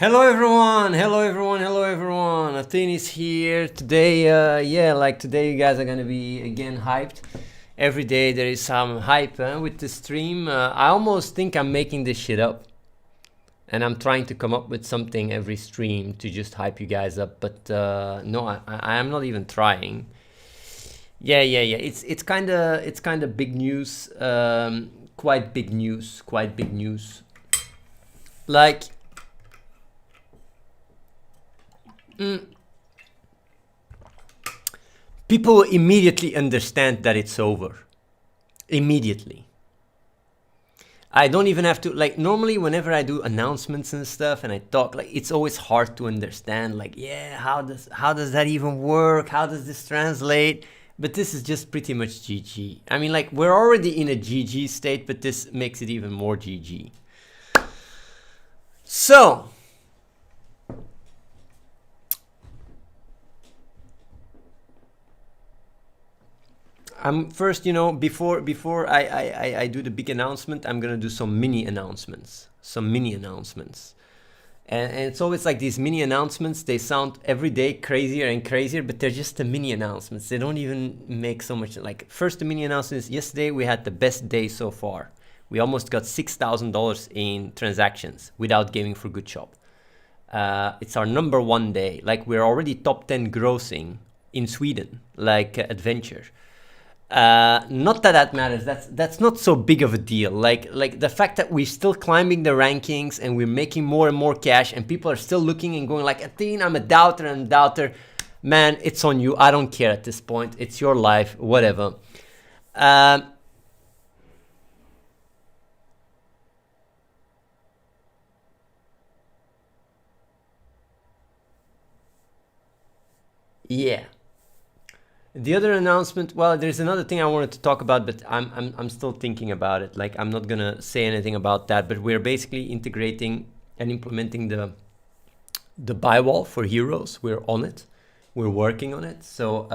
Hello everyone, hello everyone, hello everyone. Athene is here today. Today you guys are gonna be again hyped. Every day there is some hype with the stream. I almost think I'm making this shit up, and I'm trying to come up with something every stream to just hype you guys up. But no, I am not even trying. Yeah. It's kind of big news. Quite big news. Quite big news. Like. People immediately understand that it's over. Immediately. I don't even have to, like, normally whenever I do announcements and stuff and I talk, like, it's always hard to understand, like, yeah, how does that even work? How does this translate? But this is just pretty much GG. I mean, like, we're already in a GG state, but this makes it even more GG. So, first, before I do the big announcement, I'm gonna do some mini announcements. And it's always like these mini announcements, they sound every day crazier and crazier, but they're just the mini announcements. They don't even make so much. Like, first, the mini announcements. Yesterday we had the best day so far. We almost got $6,000 in transactions without gaming for good shop. It's our number one day. Like, we're already top 10 grossing in Sweden, like adventure. Not that matters. That's not so big of a deal. Like the fact that we're still climbing the rankings and we're making more and more cash, and people are still looking and going like, Athene, I'm a doubter. Man, it's on you. I don't care at this point. It's your life, whatever. Yeah. The other announcement, well, there's another thing I wanted to talk about, but I'm still thinking about it. Like, I'm not gonna say anything about that, but we're basically integrating and implementing the buy wall for heroes. We're on it. We're working on it. So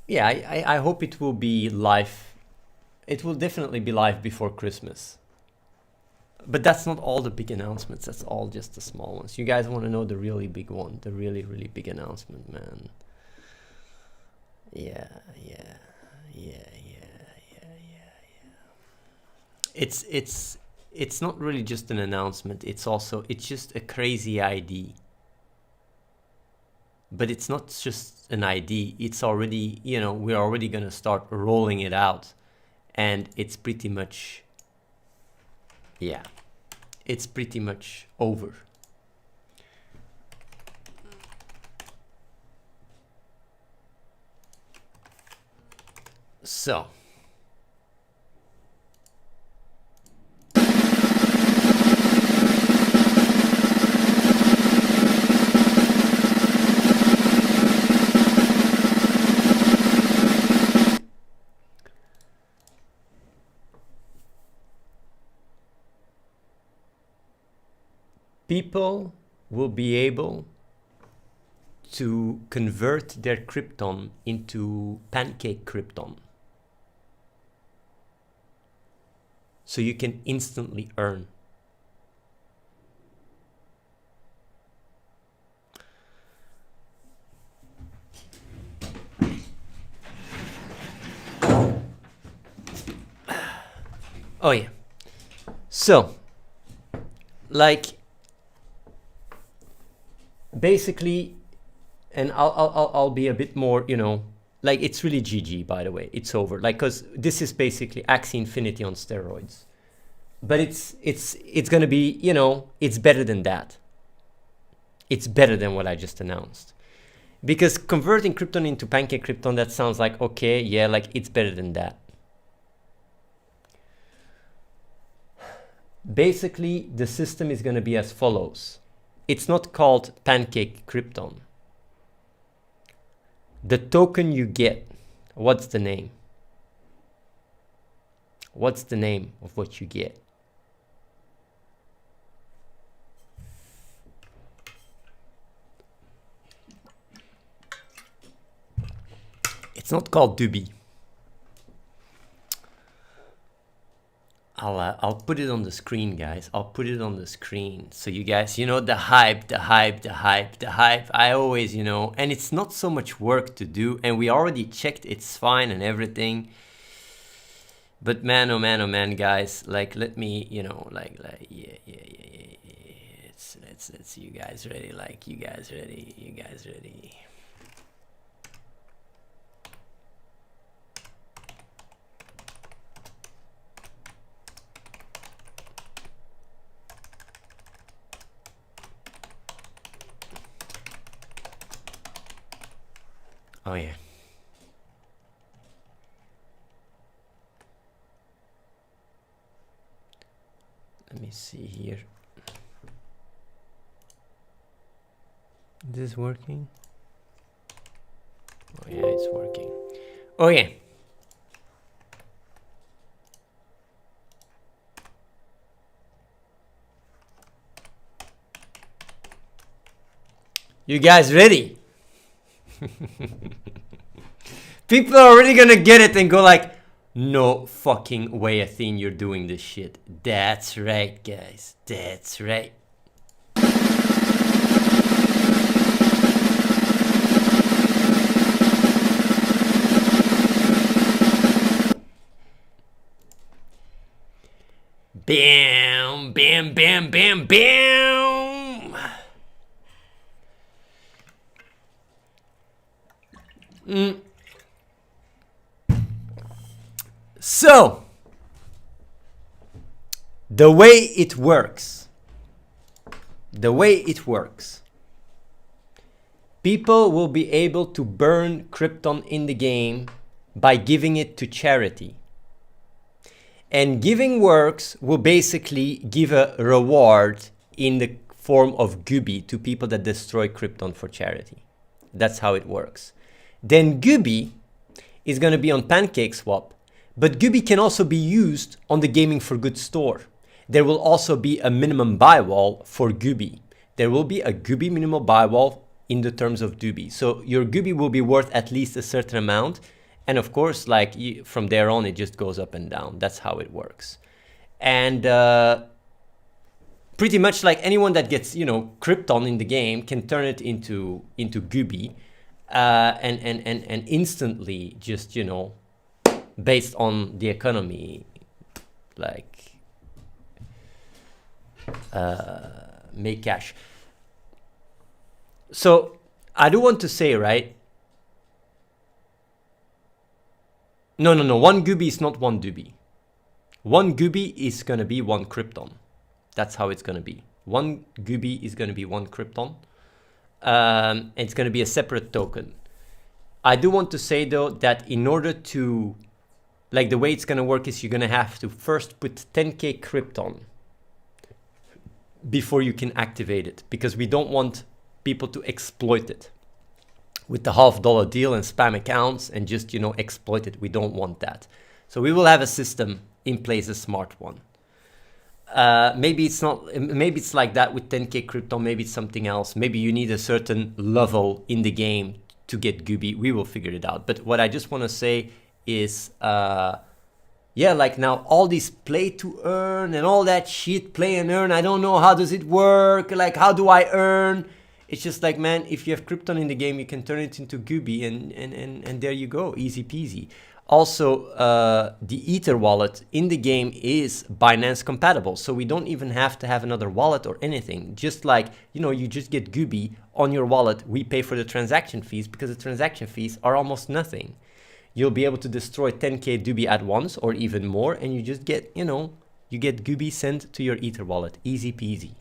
yeah, I hope it will be live. It will definitely be live before Christmas. But that's not all the big announcements. That's all just the small ones. You guys want to know the really big one, the really, really big announcement, man. Yeah. It's not really just an announcement. It's just a crazy ID. But it's not just an ID. It's already, we're already gonna start rolling it out, and it's pretty much, yeah, it's pretty much over. So, people will be able to convert their Krypton into pancake Krypton. So you can instantly earn. Oh yeah. So, like, basically, and I'll be a bit more, like, it's really GG, by the way. It's over. Like, cause this is basically Axie Infinity on steroids. But it's gonna be, it's better than that. It's better than what I just announced. Because converting Krypton into pancake Krypton, that sounds like, okay, yeah, like, it's better than that. Basically, the system is gonna be as follows. It's not called pancake Krypton. The token you get, what's the name? What's the name of what you get? It's not called Dubi. I'll put it on the screen, guys. I'll put it on the screen so you guys, you know, the hype. I always, you know, and it's not so much work to do, and we already checked it's fine and everything. But man, oh man, oh man, guys, like, let me, you know, like, yeah. Let's you guys ready? Like, you guys ready? Oh yeah. Let me see here. Is this working? Oh yeah, it's working. Okay. You guys ready? People are already gonna get it and go like, no fucking way, Athene, you're doing this shit. That's right, guys. That's right. Bam, bam, bam, bam, bam. So, the way it works, people will be able to burn Krypton in the game by giving it to charity. And giving works will basically give a reward in the form of Gooby to people that destroy Krypton for charity. That's how it works. Then Gooby is going to be on PancakeSwap, but Gooby can also be used on the Gaming for Good store. There will also be a minimum buy wall for Gooby. There will be a Gooby minimal buy wall in the terms of Gooby. So your Gooby will be worth at least a certain amount. And of course, like from there on, it just goes up and down. That's how it works. And pretty much like anyone that gets, you know, Krypton in the game can turn it into Gooby and instantly just, you know, based on the economy, like make cash. So I do want to say, right? No. One Gooby is not one Dooby. One Gooby is going to be one Krypton. That's how it's going to be. One Gooby is going to be one Krypton. It's going to be a separate token. I do want to say, though, that in order to... Like, the way it's going to work is you're going to have to first put 10k Krypton before you can activate it. Because we don't want people to exploit it with the $50 deal and spam accounts and just, you know, exploit it. We don't want that. So we will have a system in place, a smart one. Maybe it's not, maybe it's like that with 10k Krypton, maybe it's something else. Maybe you need a certain level in the game to get Gooby. We will figure it out. But what I just want to say is, yeah, like now all this play to earn and all that shit, play and earn, I don't know, how does it work? Like, how do I earn? It's just like, man, if you have Krypton in the game, you can turn it into Gooby and there you go, easy peasy. Also, the Ether wallet in the game is Binance compatible, so we don't even have to have another wallet or anything. Just like, you know, you just get Gooby on your wallet, we pay for the transaction fees because the transaction fees are almost nothing. You'll be able to destroy 10k Gooby at once or even more, and you just get, you know, you get Gooby sent to your Ether wallet, easy peasy.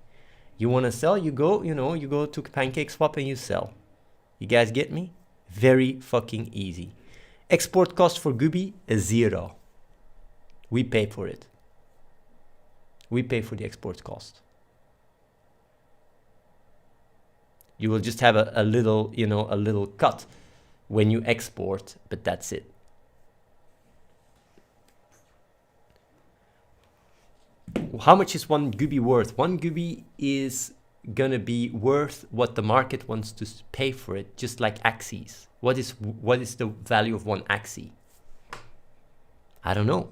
You want to sell, you go, you know, you go to PancakeSwap and you sell. You guys get me? Very fucking easy. Export cost for Gooby is 0. We pay for it. We pay for the export cost. You will just have a little, you know, a little cut when you export, but that's it. How much is one Gooby worth? One Gooby is gonna be worth what the market wants to pay for it, just like Axes. What is the value of one Axie? I don't know.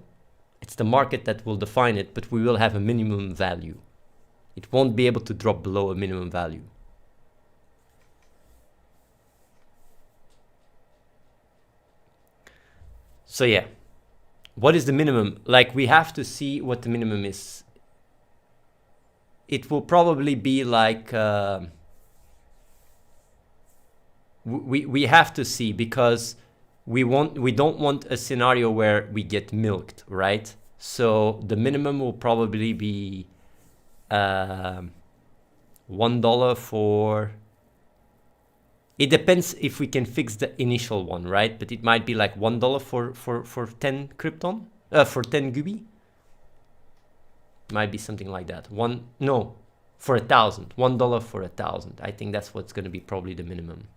It's the market that will define it, but we will have a minimum value. It won't be able to drop below a minimum value. So yeah, what is the minimum? Like, we have to see what the minimum is. It will probably be like, we have to see, because we don't want a scenario where we get milked, right? So the minimum will probably be $1 for, it depends if we can fix the initial one, right? But it might be like $1 for 10 Krypton, for 10 Gubi. Might be something like that. For 1,000. $1 for 1,000. I think that's what's going to be probably the minimum.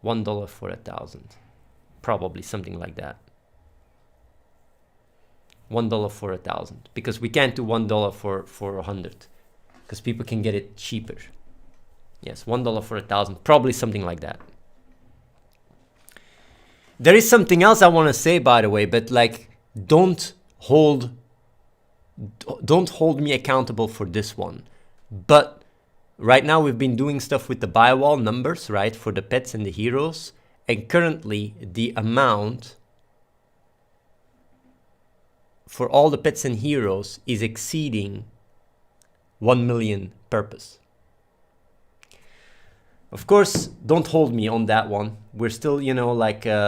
$1 for 1,000. Probably something like that. $1 for 1,000. Because we can't do $1 for 100. Because people can get it cheaper. Yes, $1 for 1,000. Probably something like that. There is something else I want to say, by the way, but like, don't hold me accountable for this one. But right now we've been doing stuff with the buy wall numbers, right, for the pets and the heroes, and currently the amount for all the pets and heroes is exceeding 1 million purpose. Of course, don't hold me on that one. We're still,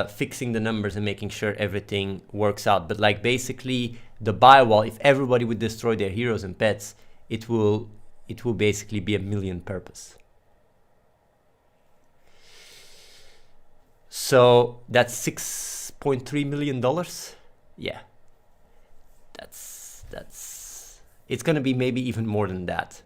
fixing the numbers and making sure everything works out. But like, basically, the buy wall, if everybody would destroy their heroes and pets, it will basically be 1 million purpose. So that's $6.3 million. Yeah, that's it's gonna be maybe even more than that.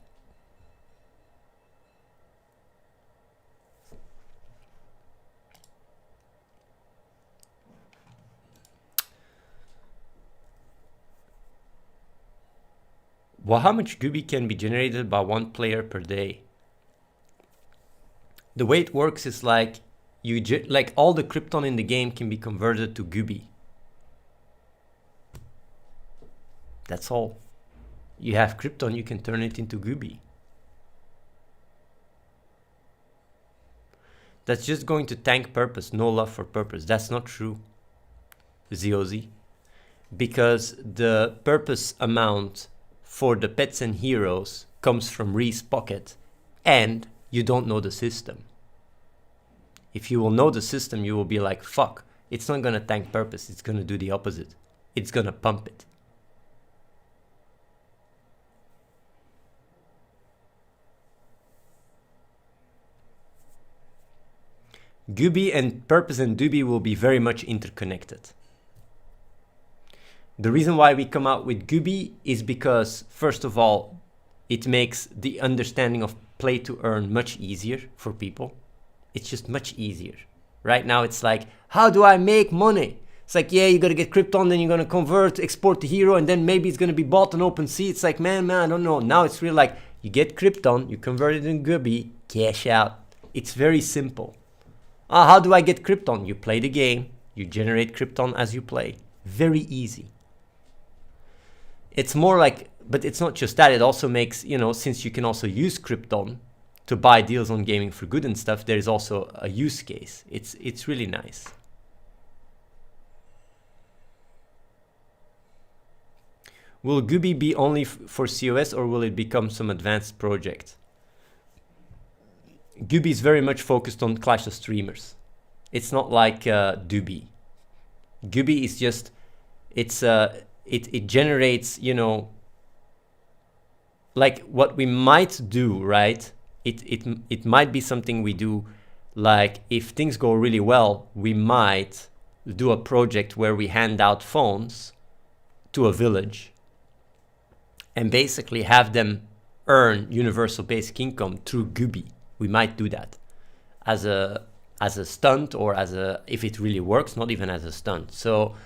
Well, how much Gubi can be generated by one player per day? The way it works is like, all the Krypton in the game can be converted to Gubi. That's all. You have Krypton, you can turn it into Gubi. That's just going to tank purpose, no love for purpose. That's not true, ZOZ. Because the purpose amount for the pets and heroes comes from Ree's pocket, and you don't know the system. If you will know the system, you will be like, fuck, it's not gonna tank purpose, it's gonna do the opposite. It's gonna pump it. Gubi and purpose and Dubi will be very much interconnected. The reason why we come out with Gubi is because, first of all, it makes the understanding of play to earn much easier for people. It's just much easier. Right now it's like, how do I make money? It's like, yeah, you gotta get Krypton, then you're gonna convert, export the hero, and then maybe it's gonna be bought on OpenSea. It's like, man, I don't know. Now it's really like, you get Krypton, you convert it in Gubi, cash out. It's very simple. How do I get Krypton? You play the game, you generate Krypton as you play. Very easy. It's more like, but it's not just that, it also makes, since you can also use Krypton to buy deals on Gaming for Good and stuff, there is also a use case. It's really nice. Will Gubi be only for COS, or will it become some advanced project? Gubi is very much focused on Clash of Streamers. It's not like Dubi. Gubi is just, it generates, like what we might do, right? It might be something we do, like if things go really well, we might do a project where we hand out phones to a village and basically have them earn universal basic income through Gubi. We might do that as a stunt, or if it really works, not even as a stunt. So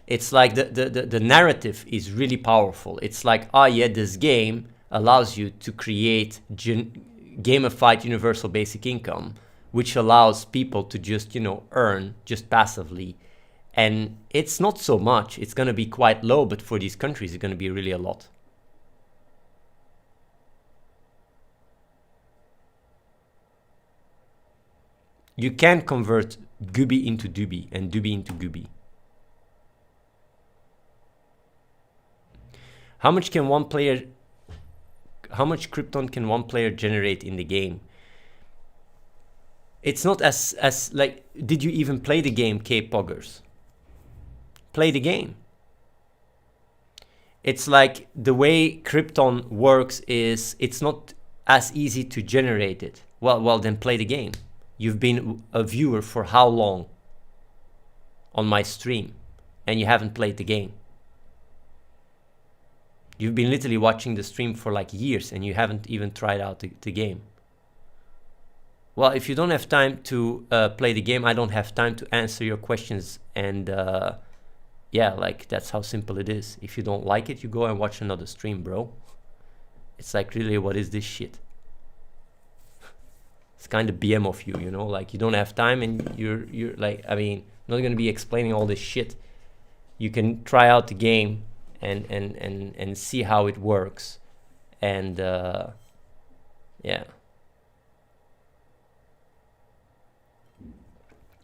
it's like the narrative is really powerful. It's like, this game allows you to create gamified universal basic income, which allows people to just, earn just passively And it's not so much. It's going to be quite low, but for these countries, it's going to be really a lot. You can convert Gubi into Dubi and Dubi into Gubi. How much Krypton can one player generate in the game? It's not as like, did you even play the game, K-Poggers? Play the game. It's like the way Krypton works is it's not as easy to generate it. Well, then play the game. You've been a viewer for how long on my stream and you haven't played the game? You've been literally watching the stream for like years and you haven't even tried out the game. Well, if you don't have time to play the game, I don't have time to answer your questions. And yeah, like that's how simple it is. If you don't like it, you go and watch another stream, bro. It's like, really, what is this shit? It's kind of BM of you, you know, like you don't have time and you're like, I mean, I'm not going to be explaining all this shit. You can try out the game and see how it works. And yeah.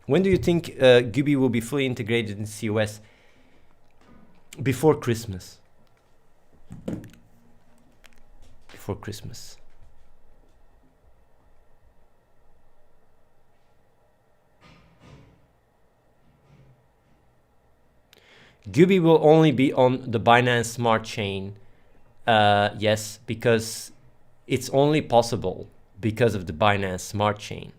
When do you think Gubi will be fully integrated in COS? Before Christmas. Before Christmas. Gubi will only be on the Binance Smart Chain. Yes, because it's only possible because of the Binance Smart Chain.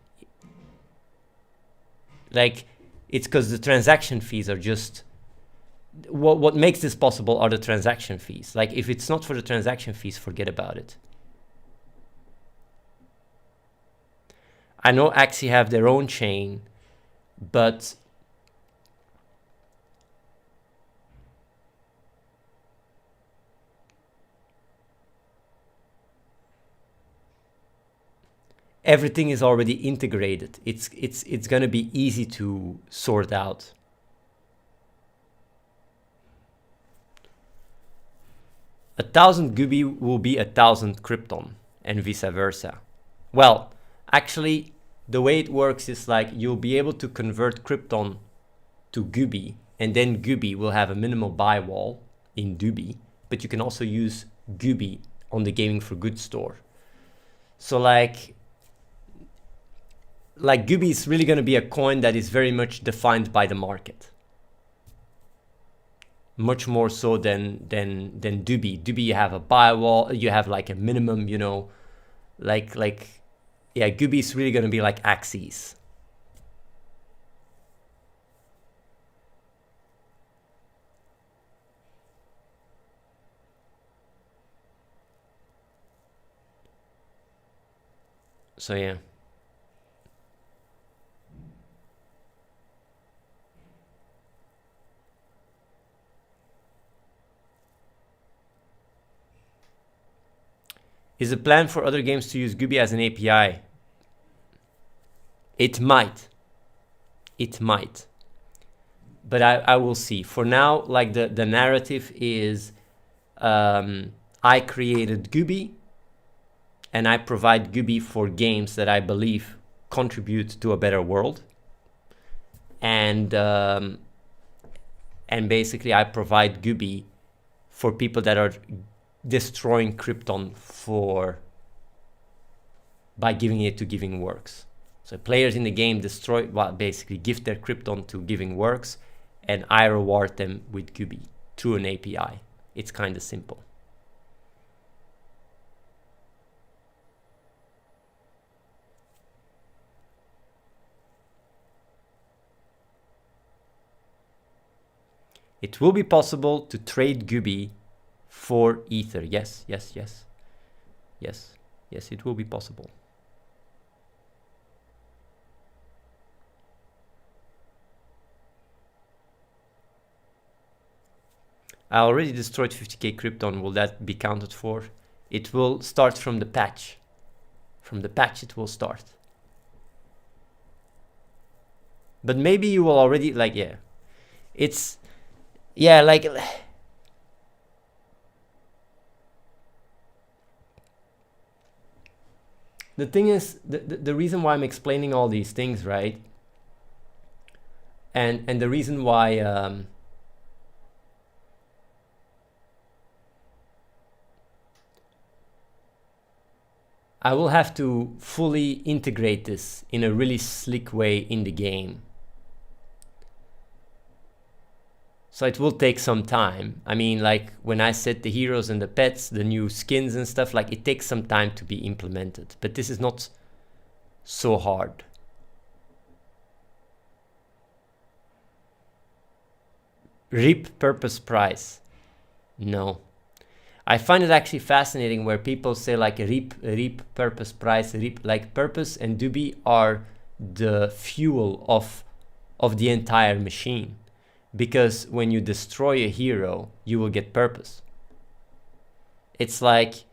Like, it's because the transaction fees are just... What makes this possible are the transaction fees. Like, if it's not for the transaction fees, forget about it. I know Axie have their own chain, but... everything is already integrated. It's going to be easy to sort out. A 1,000 Gubi will be 1,000 Krypton and vice versa. Well, actually, the way it works is like you'll be able to convert Krypton to Gubi, and then Gubi will have a minimal buy wall in Dubi, but you can also use Gubi on the Gaming for Good store. So like Gubi is really going to be a coin that is very much defined by the market. Much more so than Dubi. Dubi, you have a buy wall, you have like a minimum, you know, like yeah, Gubi is really going to be like Axies. So yeah. Is a plan for other games to use Gubi as an API? It might. It might. But I will see. For now, like the narrative is I created Gubi and I provide Gubi for games that I believe contribute to a better world. And basically I provide Gubi for people that are destroying Krypton by giving it to Giving Works. So players in the game basically give their Krypton to Giving Works, and I reward them with Gubi through an API. It's kind of simple. It will be possible to trade Gubi for Ether. Yes, yes, yes. Yes, yes, it will be possible. I already destroyed 50k Krypton. Will that be counted for? It will start from the patch. From the patch it will start. But maybe you will already, like, yeah. It's, yeah, like, the thing is, the reason why I'm explaining all these things, right? And the reason why I will have to fully integrate this in a really slick way in the game. So it will take some time. I mean, like when I set the heroes and the pets, the new skins and stuff, like it takes some time to be implemented. But this is not so hard. Reap purpose price. No. I find it actually fascinating where people say like reap purpose price, reap, like purpose and dubi are the fuel of the entire machine. Because when you destroy a hero, you will get purpose. It's like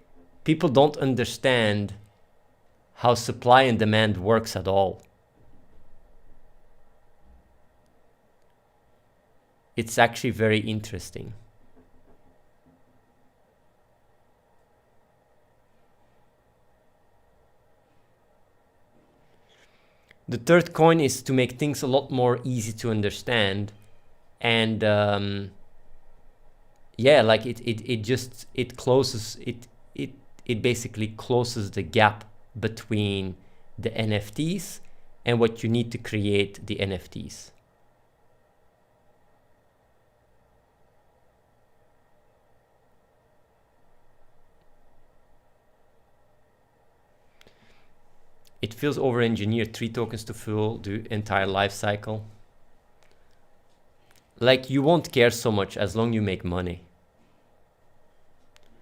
people don't understand how supply and demand works at all. It's actually very interesting. The third coin is to make things a lot more easy to understand. And yeah, like it closes, it basically closes the gap between the NFTs and what you need to create the NFTs. It feels over-engineered, 3 tokens to fill the entire life cycle. Like, you won't care so much as long as you make money.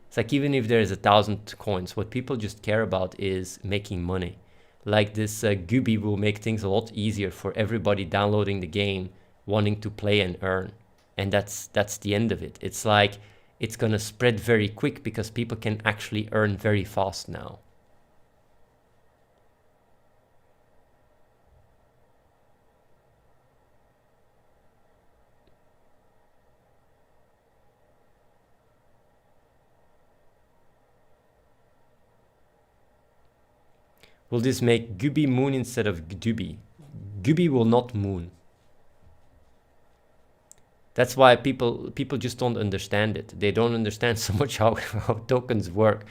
It's like, even if there's 1,000 coins, what people just care about is making money. Like this Gubi will make things a lot easier for everybody downloading the game, wanting to play and earn. And that's the end of it. It's like, it's gonna spread very quick because people can actually earn very fast now. Will this make Gubi moon instead of Gdubi? Gubi will not moon. That's why people just don't understand it. They don't understand so much how tokens work.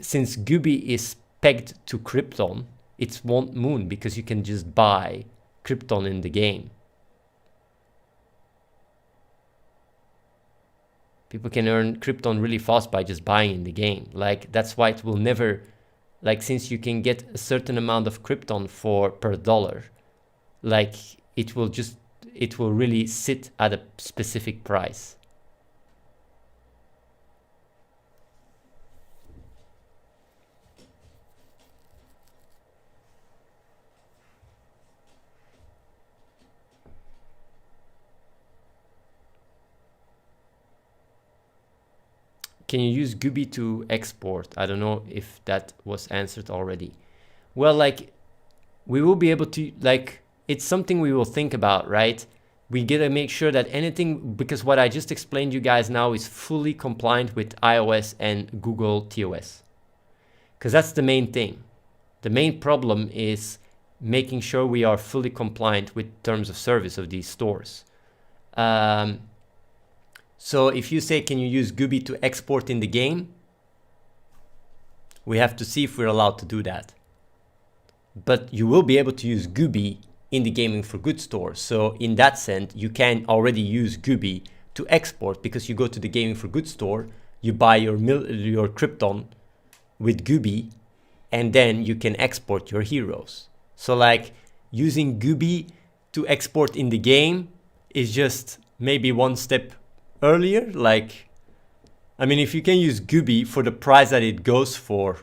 Since Gubi is pegged to Krypton, it won't moon because you can just buy Krypton in the game. People can earn Krypton really fast by just buying in the game. Like, that's why it will never, like, since you can get a certain amount of Krypton per dollar, like, it will really sit at a specific price. Can you use Gubi to export? I don't know if that was answered already. Well, like, we will be able to, like, it's something we will think about, right? We gotta make sure that anything, because what I just explained you guys now is fully compliant with iOS and Google TOS. Because that's the main thing. The main problem is making sure we are fully compliant with terms of service of these stores. So if you say, can you use Gubi to export in the game? We have to see if we're allowed to do that. But you will be able to use Gubi in the Gaming for Good store. So in that sense, you can already use Gubi to export because you go to the Gaming for Good store, you buy your Krypton with Gubi, and then you can export your heroes. So like, using Gubi to export in the game is just maybe one step earlier. Like, I mean, if you can use Gubi for the price that it goes for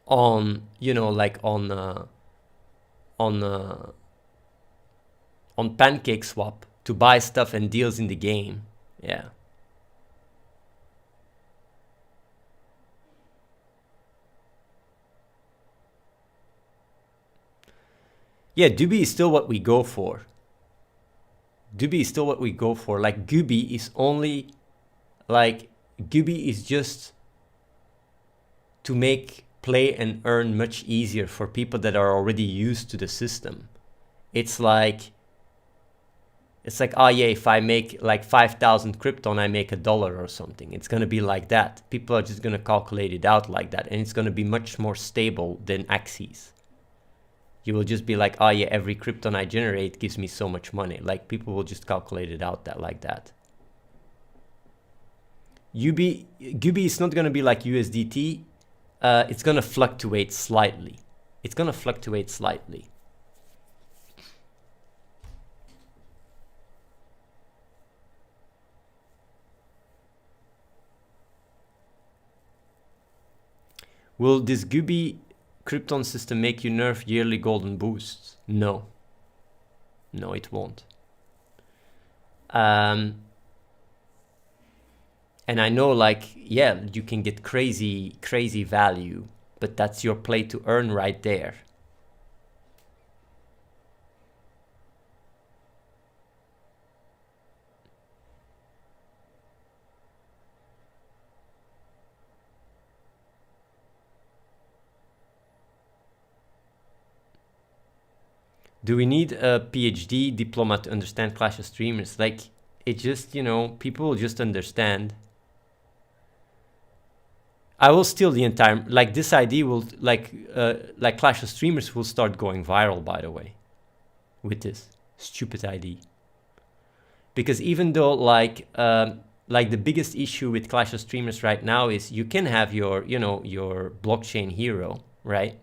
on, you know, like on Pancake Swap to buy stuff and deals in the game, yeah. Yeah, Dubi is still what we go for. Dubi is still what we go for. Like Gubi is only, like Gubi is just to make play and earn much easier for people that are already used to the system. It's like, oh yeah, if I make like 5,000 Krypton, I make $1 or something. It's going to be like that. People are just going to calculate it out like that. And it's going to be much more stable than Axes. You will just be like, oh yeah, every Krypton I generate gives me so much money. Like people will just calculate it out that like that. Gubi is not going to be like USDT. It's going to fluctuate slightly. It's going to fluctuate slightly. Will this Gubi Krypton system make you nerf yearly golden boosts? No. No, it won't. And I know, like, yeah, you can get crazy value, but that's your play to earn right there. Do we need a PhD diploma to understand Clash of Streamers? Like, it just, you know, people will just understand. I will steal the entire, like this ID will, like Clash of Streamers will start going viral, by the way, with this stupid ID. Because even though like the biggest issue with Clash of Streamers right now is you can have your, you know, your blockchain hero, right?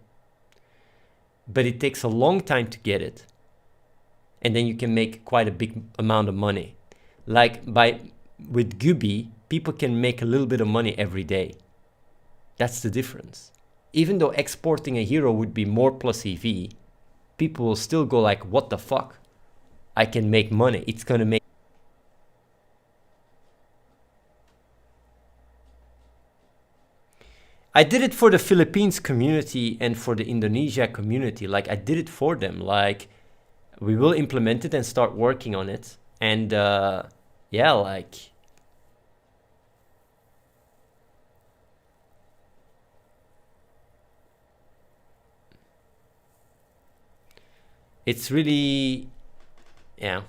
But it takes a long time to get it. And then you can make quite a big amount of money. Like with Gubi, people can make a little bit of money every day. That's the difference. Even though exporting a hero would be more plus EV, people will still go like, what the fuck? I can make money. It's gonna make. I did it for the Philippines community and for the Indonesia community. Like I did it for them. Like we will implement it and start working on it. And yeah, like it's really, yeah.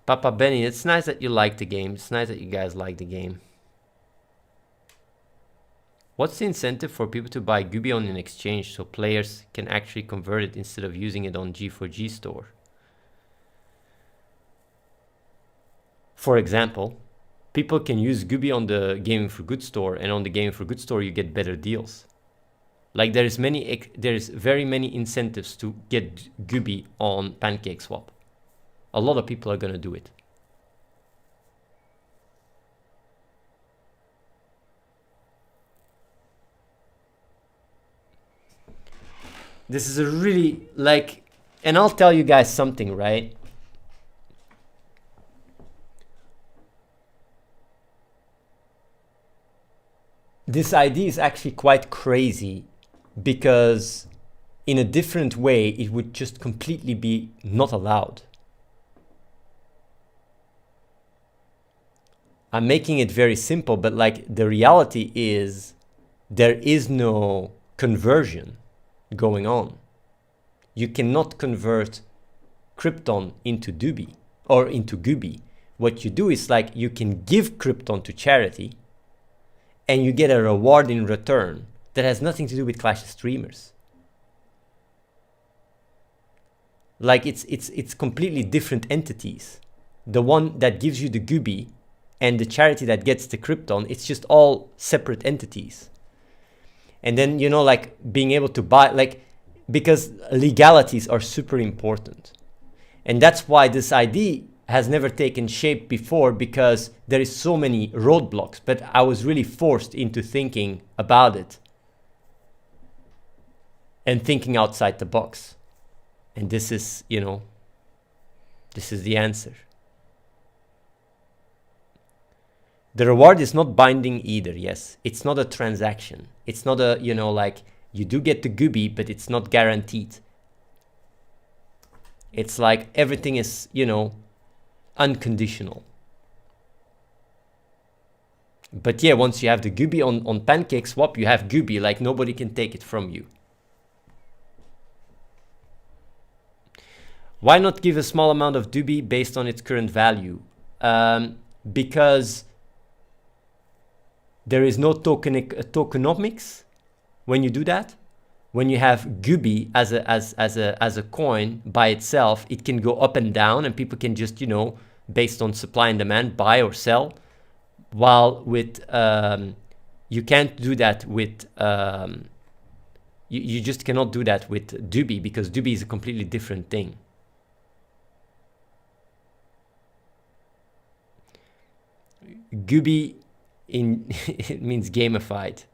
Papa Benny, it's nice that you like the game. It's nice that you guys like the game. What's the incentive for people to buy Gubi on an exchange so players can actually convert it instead of using it on G4G store? For example, people can use Gubi on the Gaming for Good store, and on the Gaming for Good store you get better deals. Like there's very many incentives to get Gubi on PancakeSwap. A lot of people are gonna do it. This is a really, like, and I'll tell you guys something, right? This idea is actually quite crazy because in a different way, it would just completely be not allowed. I'm making it very simple, but like the reality is there is no conversion going on. You cannot convert Krypton into Dubi or into Gubi. What you do is like you can give Krypton to charity and you get a reward in return that has nothing to do with Clash of Streamers. Like it's completely different entities. The one that gives you the Gubi and the charity that gets the Krypton, it's just all separate entities. And then, you know, like being able to buy, like, because legalities are super important. And that's why this idea has never taken shape before, because there is so many roadblocks. But I was really forced into thinking about it and thinking outside the box. And this is, you know, this is the answer. The reward is not binding either. Yes, it's not a transaction. It's not a, like, you do get the gooby, but it's not guaranteed. It's like everything is, unconditional. But yeah, once you have the gooby on Pancake Swap, you have gooby, like nobody can take it from you. Why not give a small amount of gooby based on its current value? Because there is no tokenomics when you do that. When you have gooby as a coin by itself, it can go up and down, and people can just, based on supply and demand, buy or sell. While with you can't do that with you just cannot do that with Dubi, because Dubi is a completely different thing. Gooby it means gamified.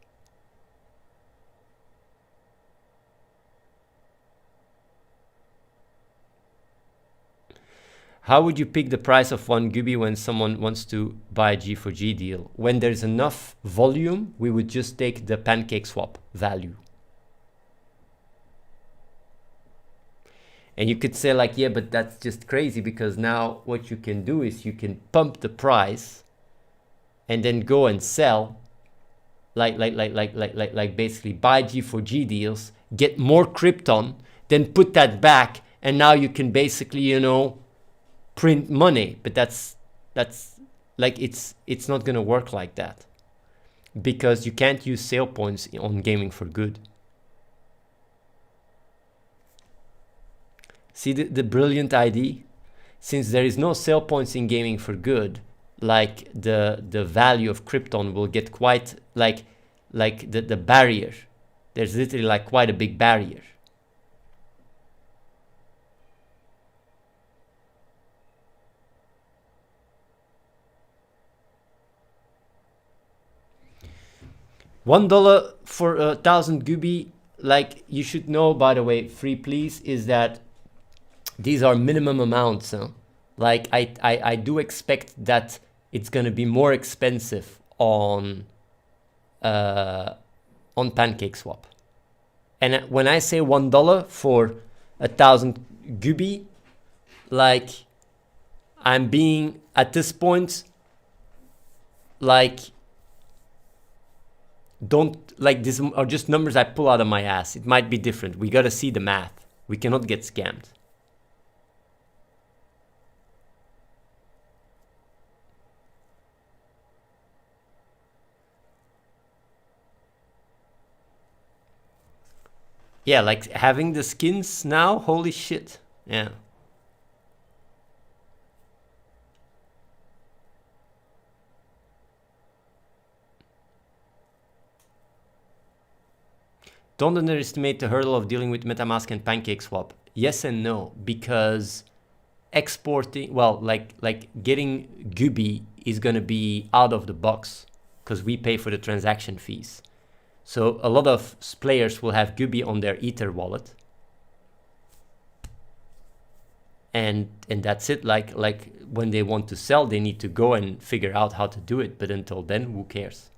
How would you pick the price of one gooby when someone wants to buy a G4G deal? When there's enough volume, we would just take the Pancake Swap value. And you could say like, yeah, but that's just crazy, because now what you can do is you can pump the price and then go and sell, like basically buy G4G deals, get more Krypton, then put that back, and now you can basically, print money. But that's like, it's not gonna work like that, because you can't use sale points on Gaming for Good. See the brilliant idea? Since there is no sale points in Gaming for Good, like the value of Krypton will get quite like the barrier. There's literally like quite a big barrier. $1 for 1,000 gooby. Like, you should know, by the way, free please, is that these are minimum amounts. Huh? Like I do expect that it's gonna be more expensive on Pancake Swap. And when I say $1 for 1,000 gooby, like, I'm being at this point, like, don't, like, these are just numbers I pull out of my ass. It might be different. We gotta see the math. We cannot get scammed. Yeah, like having the skins now, holy shit. Yeah. Don't underestimate the hurdle of dealing with MetaMask and Pancake Swap. Yes and no, because exporting, well, like getting gooby is gonna be out of the box, because we pay for the transaction fees. So a lot of players will have gooby on their Ether wallet, and that's it. Like when they want to sell, they need to go and figure out how to do it. But until then, who cares?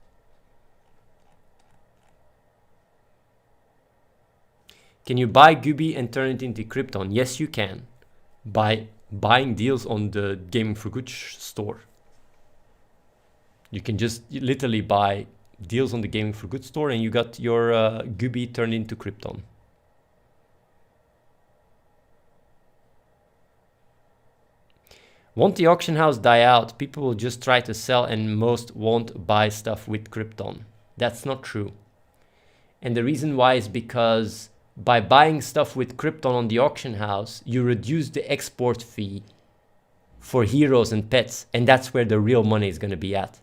Can you buy gooby and turn it into Krypton? Yes, you can, by buying deals on the Gaming for Good store. You can just literally buy deals on the Gaming for Good store, and you got your gooby turned into Krypton. Won't the auction house die out? People will just try to sell, and most won't buy stuff with Krypton. That's not true. And the reason why is because by buying stuff with Krypton on the auction house, you reduce the export fee for heroes and pets, and that's where the real money is going to be at.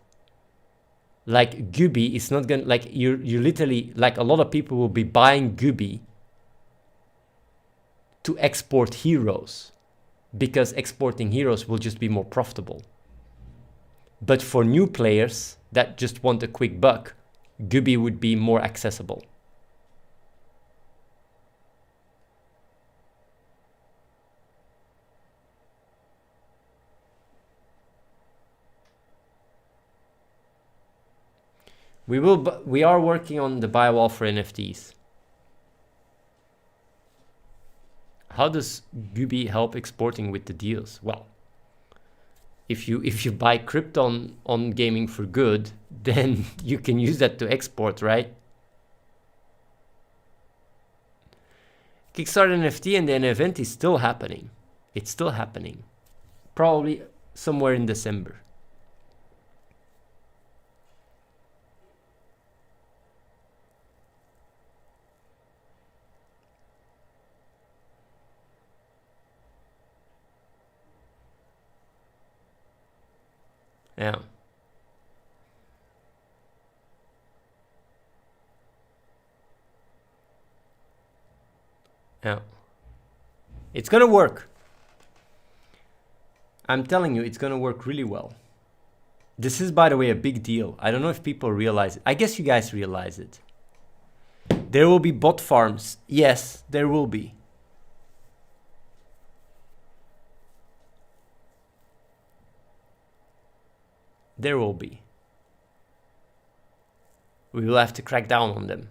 Like gooby is not gonna, like, you literally, like, a lot of people will be buying gooby to export heroes, because exporting heroes will just be more profitable. But for new players that just want a quick buck, gooby would be more accessible. We are working on the buy wall for NFTs. How does Gubi help exporting with the deals? Well, if you buy Krypton on Gaming for Good, then you can use that to export, right? Kickstarter NFT and the event is still happening. It's still happening. Probably somewhere in December. Yeah. Yeah. It's gonna work. I'm telling you, it's gonna work really well. This is, by the way, a big deal. I don't know if people realize it. I guess you guys realize it. There will be bot farms. Yes, there will be. There will be. We will have to crack down on them.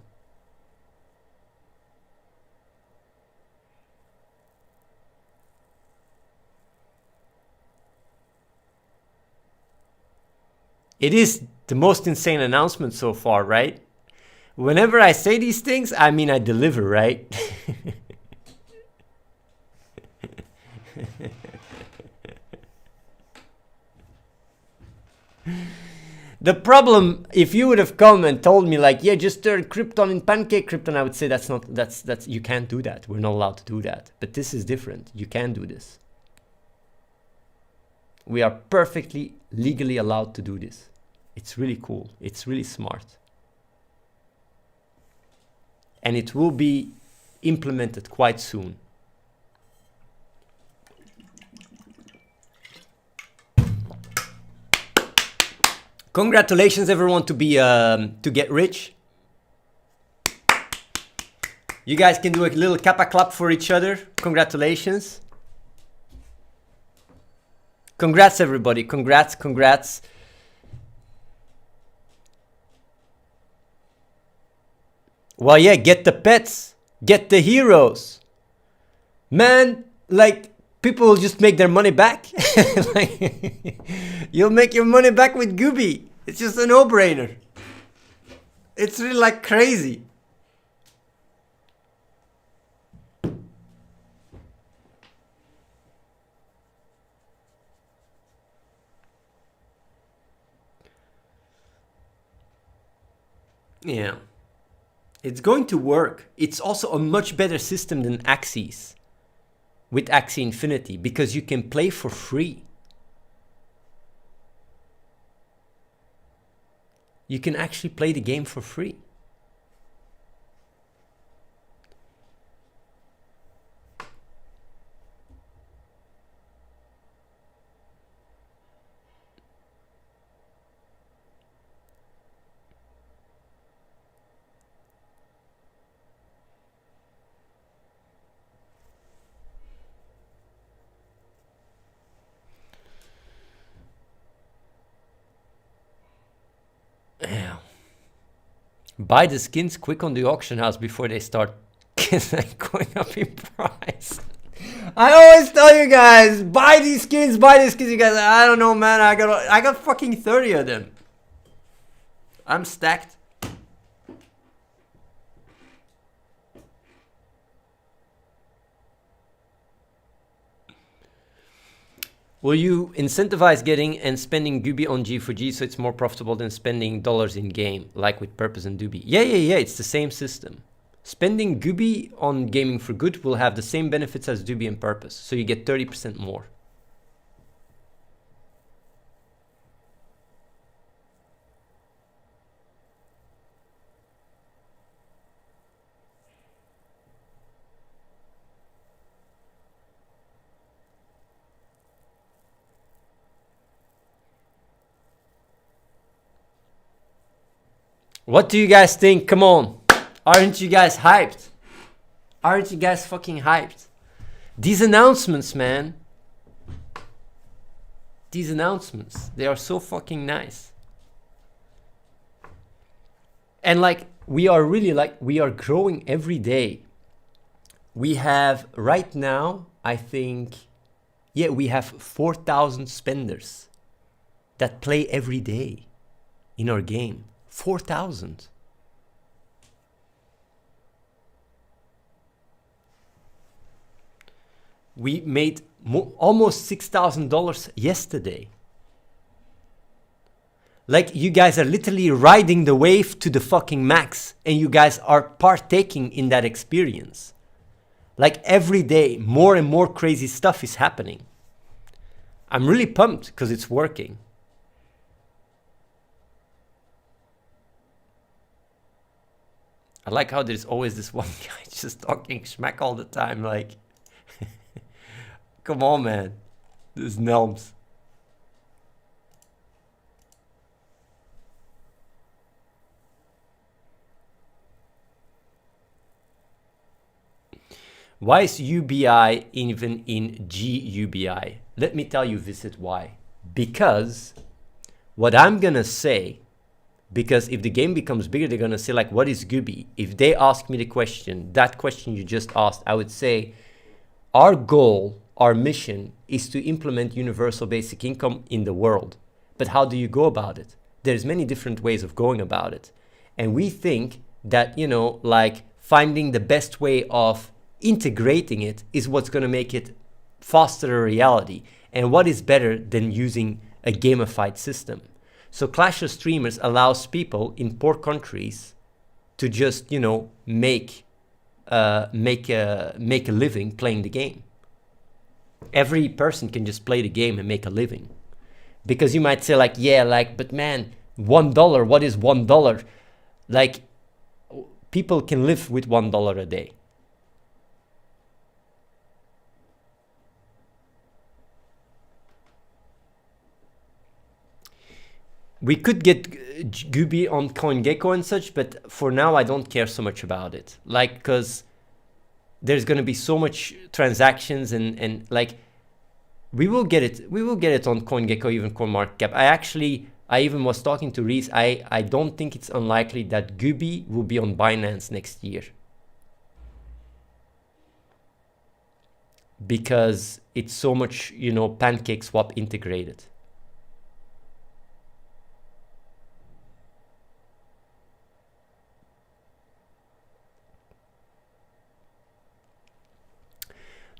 It is the most insane announcement so far, right? Whenever I say these things, I mean I deliver, right? The problem, if you would have come and told me like, yeah, just turn Krypton in Pancake Krypton, I would say that's you can't do that. We're not allowed to do that. But this is different. You can do this. We are perfectly legally allowed to do this. It's really cool. It's really smart. And it will be implemented quite soon. Congratulations everyone to get rich. You guys can do a little kappa clap for each other. Congratulations. Congrats everybody. Congrats. Well, yeah, get the pets, get the heroes. Man, like, people will just make their money back. Like, you'll make your money back with Gubi. It's just a no-brainer. It's really like crazy. Yeah. It's going to work. It's also a much better system than Axie's with Axie Infinity because you can play for free. You can actually play the game for free. Yeah. Buy the skins quick on the auction house before they start going up in price. I always tell you guys, buy these skins. You guys, I don't know, man. I got fucking 30 of them. I'm stacked. Will you incentivize getting and spending Gubi on G4G so it's more profitable than spending dollars in game, like with Purpose and Dubi? Yeah, it's the same system. Spending Gubi on Gaming for Good will have the same benefits as Dubi and Purpose, so you get 30% more. What do you guys think? Come on. Aren't you guys hyped? Aren't you guys fucking hyped? These announcements, man. These announcements, they are so fucking nice. And like we are really like we are growing every day. We have right now, I think, yeah, we have 4,000 spenders that play every day in our game. 4,000. We made almost $6,000 yesterday. Like you guys are literally riding the wave to the fucking max, and you guys are partaking in that experience. Like every day, more and more crazy stuff is happening. I'm really pumped because it's working. I like how there's always this one guy just talking smack all the time. Like, come on, man. This is Nelms. Why is UBI even in GUBI? Let me tell you, Visit, why. Because what I'm gonna say, because if the game becomes bigger, they're gonna say like, what is Gubi? If they ask me the question, that question you just asked, I would say, our goal, our mission is to implement universal basic income in the world. But how do you go about it? There's many different ways of going about it. And we think that, you know, like finding the best way of integrating it is what's going to make it faster a reality. And what is better than using a gamified system? So Clash of Streamers allows people in poor countries to just, you know, make a living playing the game. Every person can just play the game and make a living. Because you might say like, yeah, like, but man, $1, what is $1? Like, people can live with $1 a day. We could get Gubi on CoinGecko and such, but for now I don't care so much about it. Like, because there's going to be so much transactions and like we will get it on CoinGecko, even CoinMarketCap. I even was talking to Reese. I don't think it's unlikely that Gubi will be on Binance next year, because it's so much, you know, PancakeSwap integrated.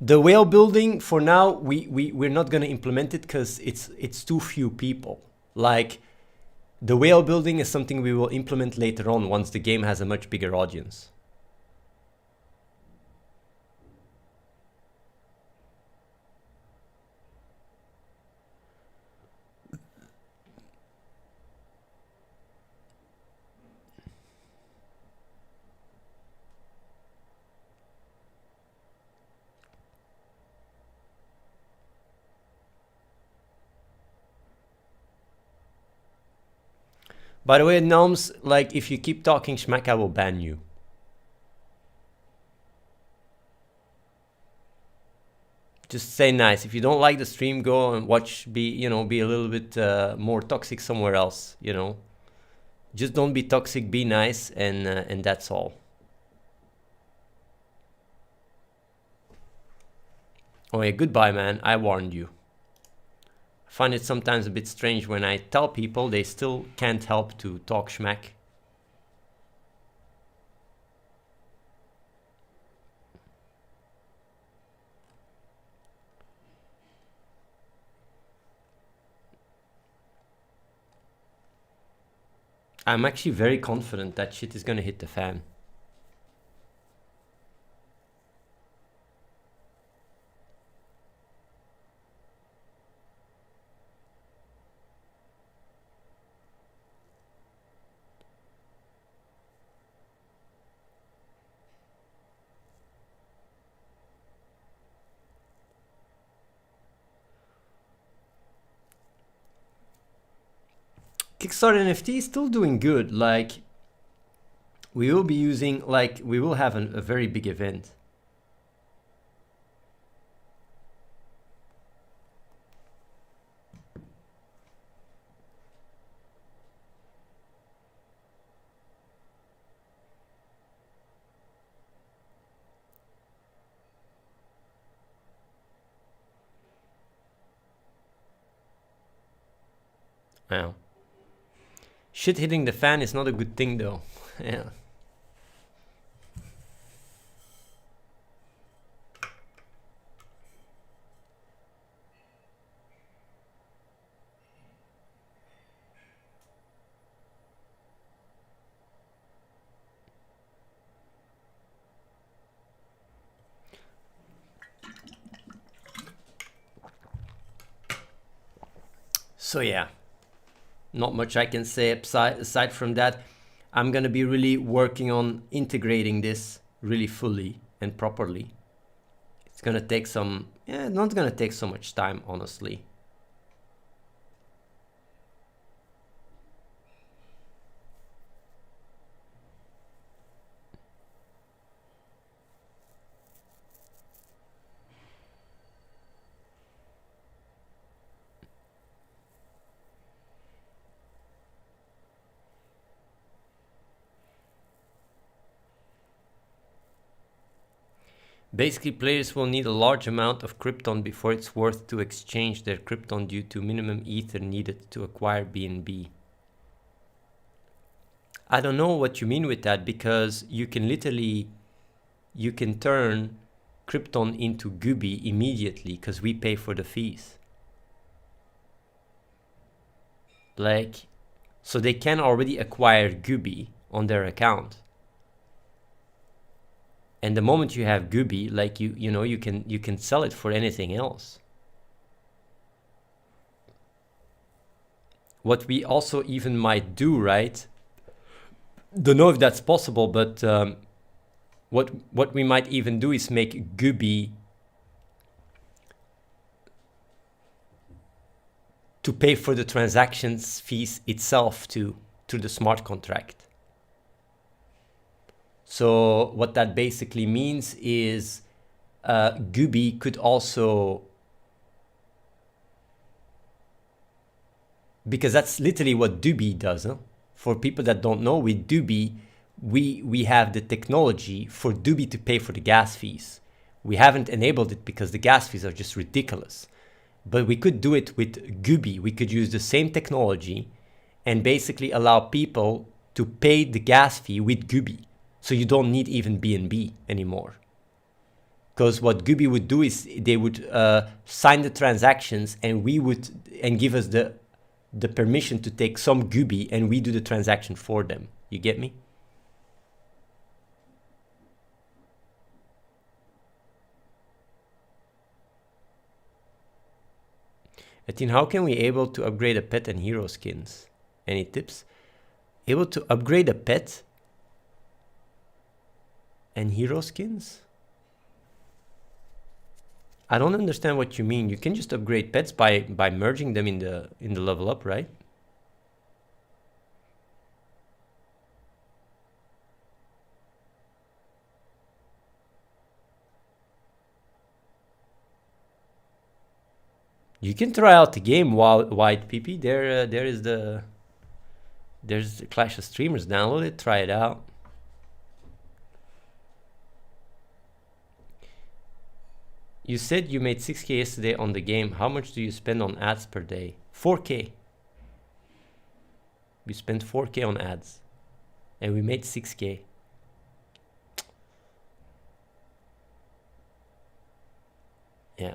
The whale building, for now, we're not going to implement it because it's too few people. Like, the whale building is something we will implement later on once the game has a much bigger audience. By the way, Gnomes, like, if you keep talking schmack, I will ban you. Just say nice. If you don't like the stream, go and watch, be a little bit more toxic somewhere else, you know. Just don't be toxic, be nice, and that's all. Oh yeah, goodbye, man. I warned you. I find it sometimes a bit strange when I tell people, they still can't help to talk schmack. I'm actually very confident that shit is gonna hit the fan. Kickstarter NFT is still doing good. Like, we will be using, like, we will have a very big event. Yeah. Shit hitting the fan is not a good thing though. Yeah. So yeah, not much I can say aside from that. I'm gonna be really working on integrating this really fully and properly. It's gonna take some, yeah, not gonna take so much time, honestly. Basically, players will need a large amount of Krypton before it's worth to exchange their Krypton due to minimum ether needed to acquire BNB. I don't know what you mean with that, because you can turn Krypton into Gubi immediately because we pay for the fees. Like, so they can already acquire Gubi on their account. And the moment you have Gubi, like you know, you can sell it for anything else. What we also even might do, right? Don't know if that's possible, but what we might even do is make Gubi to pay for the transactions fees itself through the smart contract. So what that basically means is Gubi could also, because that's literally what Dubi does. Huh? For people that don't know, with Dubi, we have the technology for Dubi to pay for the gas fees. We haven't enabled it because the gas fees are just ridiculous. But we could do it with Gubi. We could use the same technology and basically allow people to pay the gas fee with Gubi. So you don't need even BNB anymore. Because what Gubi would do is they would sign the transactions, and give us the permission to take some Gubi, and we do the transaction for them. You get me? Athene, how can we able to upgrade a pet and hero skins? Any tips? Able to upgrade a pet and hero skins? I don't understand what you mean. You can just upgrade pets by merging them in the level up, right? You can try out the game while White PP. There's the Clash of Streamers. Download it, try it out. You said you made 6K yesterday on the game. How much do you spend on ads per day? 4K. We spent 4K on ads, and we made 6K. Yeah.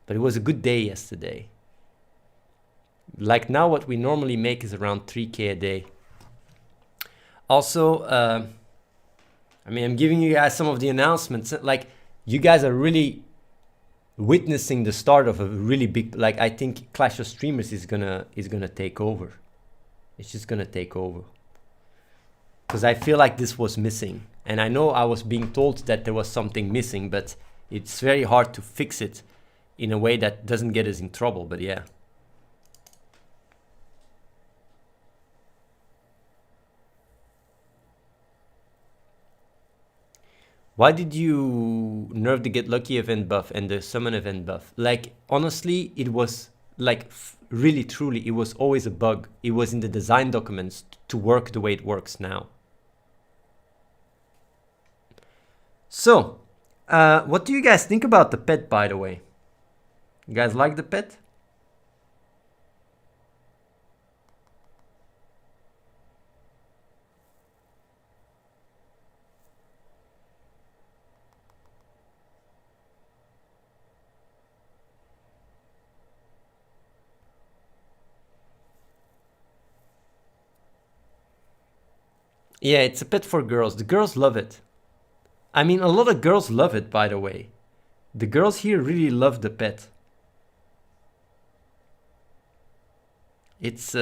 But it was a good day yesterday. Like now, what we normally make is around 3K a day. Also, I mean, I'm giving you guys some of the announcements. Like, you guys are really witnessing the start of a really big, like, I think Clash of Streamers is gonna take over. It's just gonna take over. Because I feel like this was missing. And I know I was being told that there was something missing, but it's very hard to fix it in a way that doesn't get us in trouble. But yeah. Why did you nerf the Get Lucky event buff and the Summon event buff? Like, honestly, it was like really truly, it was always a bug. It was in the design documents to work the way it works now. So, what do you guys think about the pet, by the way? You guys like the pet? Yeah, it's a pet for girls. The girls love it. I mean, a lot of girls love it, by the way. The girls here really love the pet. It's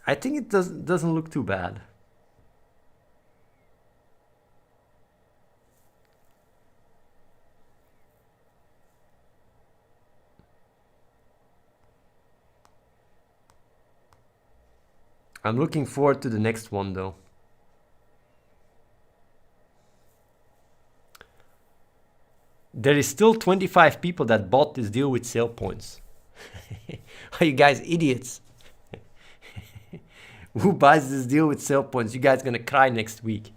I think it doesn't look too bad. I'm looking forward to the next one though. There is still 25 people that bought this deal with sale points. Are you guys idiots? Who buys this deal with sale points? You guys gonna cry next week.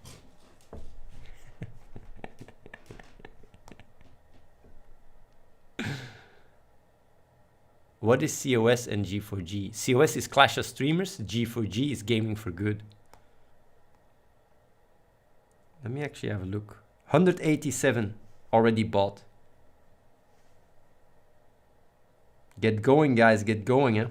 What is COS and G4G? COS is Clash of Streamers, G4G is Gaming for Good. Let me actually have a look. 187 already bought. Get going, guys, get going, eh?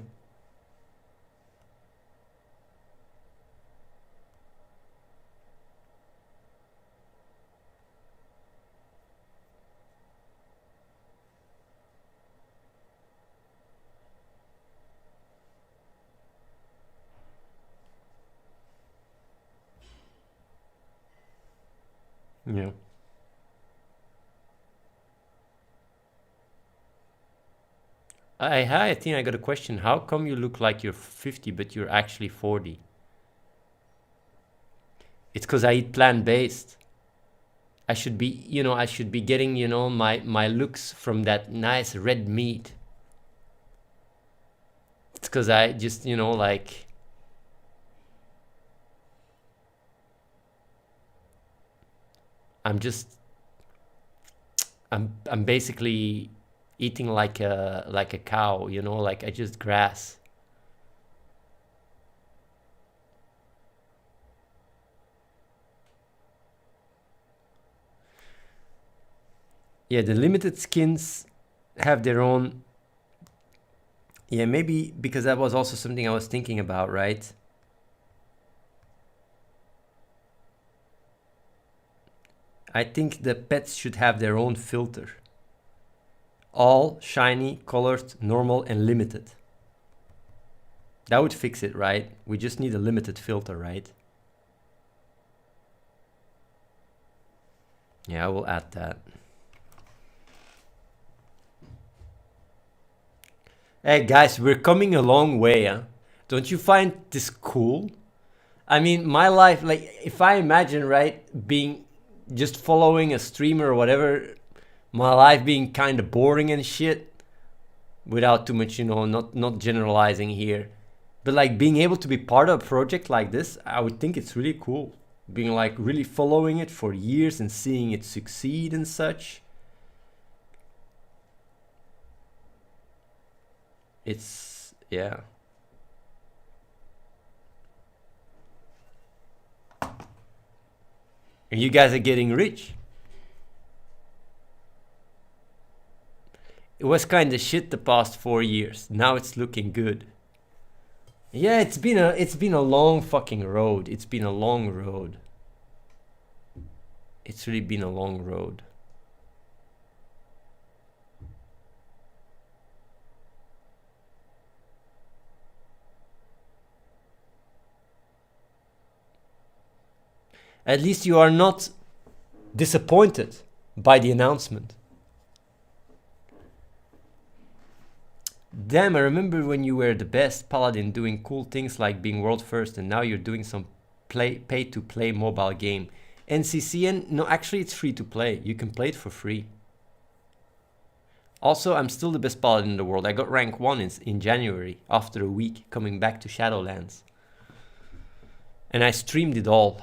Yeah. Hi, Athene, I got a question. How come you look like you're 50 but you're actually 40? It's because I eat plant-based. I should be, I should be getting, my looks from that nice red meat. It's because I just, like... I'm basically eating like a cow, like I just grass. Yeah, the limited skins have their own. Yeah, maybe because that was also something I was thinking about, right? I think the pets should have their own filter. All, shiny, colored, normal, and limited. That would fix it, right? We just need a limited filter, right? Yeah, I will add that. Hey guys, we're coming a long way, huh? Don't you find this cool? I mean, my life, like, if I imagine, right, being just following a streamer or whatever, my life being kind of boring and shit, without too much, not generalizing here, but like being able to be part of a project like this, I would think it's really cool. Being like really following it for years and seeing it succeed and such. It's, yeah. And you guys are getting rich. It was kind of shit the past 4 years. Now it's looking good. Yeah, it's been a long fucking road. It's been a long road. It's really been a long road. At least you are not disappointed by the announcement. Damn, I remember when you were the best paladin doing cool things like being world first, and now you're doing some pay to play mobile game. NCCN? No, actually it's free to play. You can play it for free. Also, I'm still the best paladin in the world. I got rank 1 in January, after a week coming back to Shadowlands. And I streamed it all.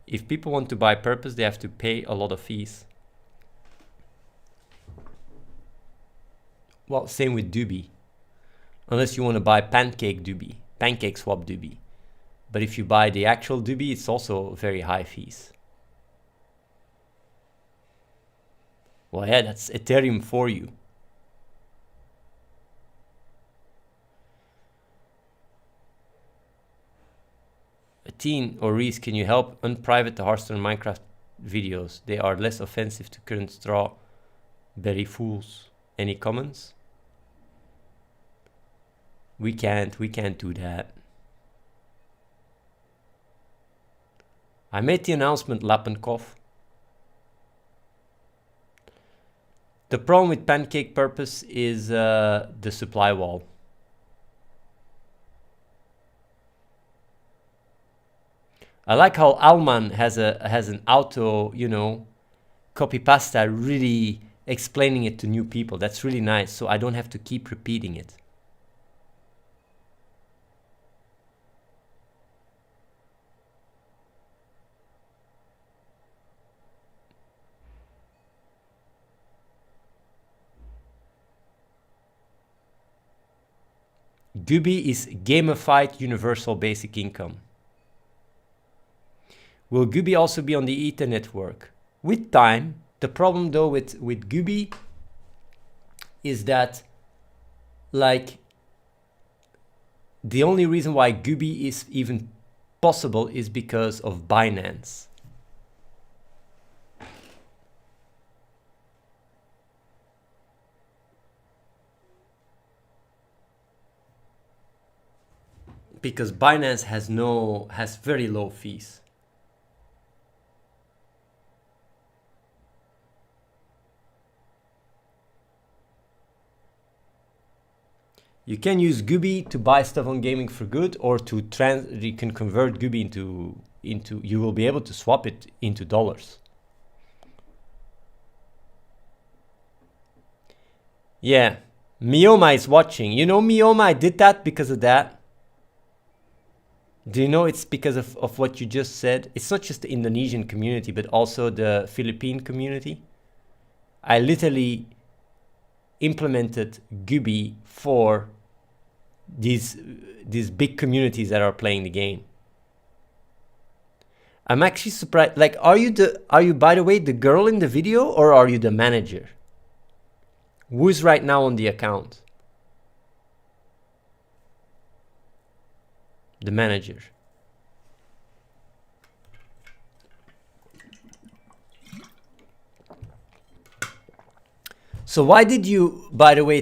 If people want to buy purpose, they have to pay a lot of fees. Well, same with Doobie. Unless you want to buy Pancake Doobie, Pancake Swap Doobie. But if you buy the actual Doobie, it's also very high fees. Well, yeah, that's Ethereum for you. Athene or Reese, can you help unprivate the Hearthstone Minecraft videos? They are less offensive to current strawberry fools. Any comments? We can't do that. I made the announcement, Lappenkov. The problem with Pancake Purpose is the supply wall. I like how Alman has an auto, you know, copy pasta, really explaining it to new people. That's really nice, so I don't have to keep repeating it. Gubi is gamified universal basic income. Will Gubi also be on the Ether network? With time. The problem though with Gubi is that, like, the only reason why Gubi is even possible is because of Binance. Because Binance has very low fees. You can use Gubi to buy stuff on Gaming for Good, or you can convert Gubi into you will be able to swap it into dollars. Yeah, Mioma is watching. You know, Mioma, I did that because of that. Do you know it's because of what you just said? It's not just the Indonesian community, but also the Philippine community. I literally implemented Gubi for these big communities that are playing the game. I'm actually surprised. Like, are you by the way the girl in the video, or are you the manager? Who is right now on the account? The manager. So why did you, by the way,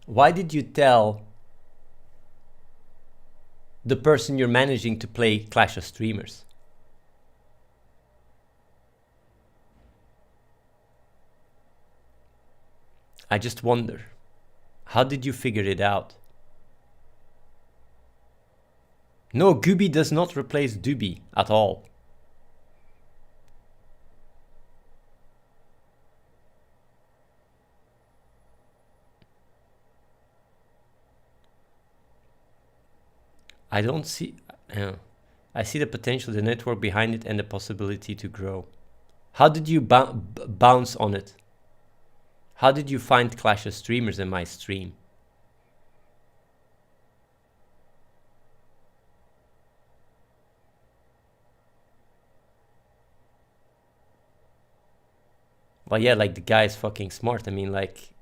why did you tell the person you're managing to play Clash of Streamers? I just wonder, how did you figure it out? No, Gubi does not replace Dubi at all. I don't see. I see the potential, the network behind it, and the possibility to grow. How did you bounce on it? How did you find Clash of Streamers in my stream? Well, yeah, like, the guy is fucking smart. I mean, like,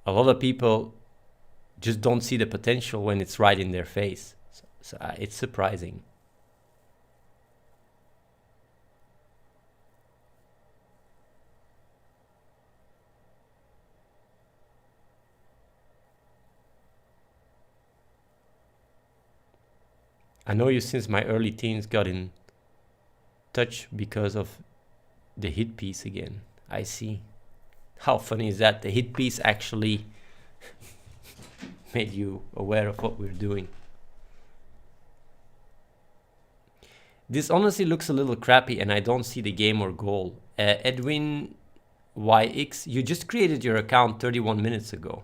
a lot of people just don't see the potential when it's right in their face. So it's surprising. I know you since my early teens, got in touch because of the hit piece again. I see. How funny is that? The hit piece actually made you aware of what we're doing. This honestly looks a little crappy, and I don't see the game or goal. Edwin YX, you just created your account 31 minutes ago.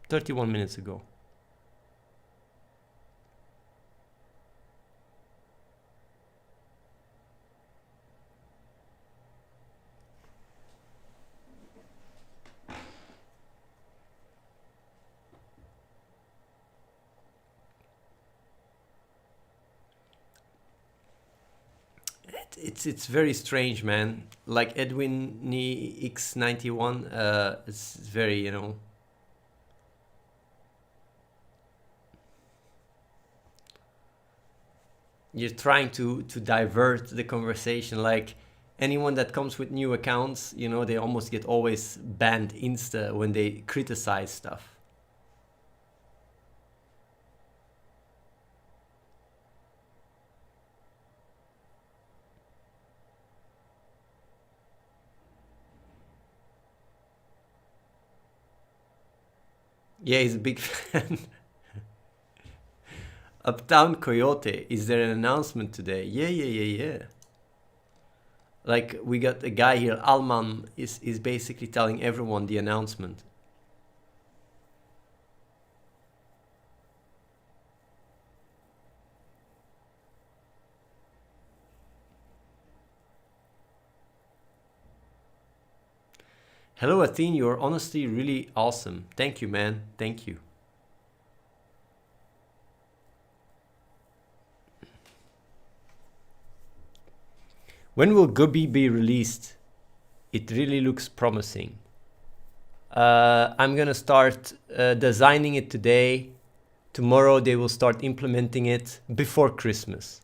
"31 minutes ago. it's very strange, man. Like Edwin X91, it's very, you're trying to divert the conversation. Like anyone that comes with new accounts, they almost get always banned insta when they criticize stuff. Yeah, he's a big fan. Uptown Coyote, is there an announcement today? Yeah. Like we got a guy here, Alman is basically telling everyone the announcement. Hello Athene, you're honestly really awesome. Thank you, man. Thank you. When will Guppy be released? It really looks promising. I'm gonna start designing it today. Tomorrow they will start implementing it before Christmas.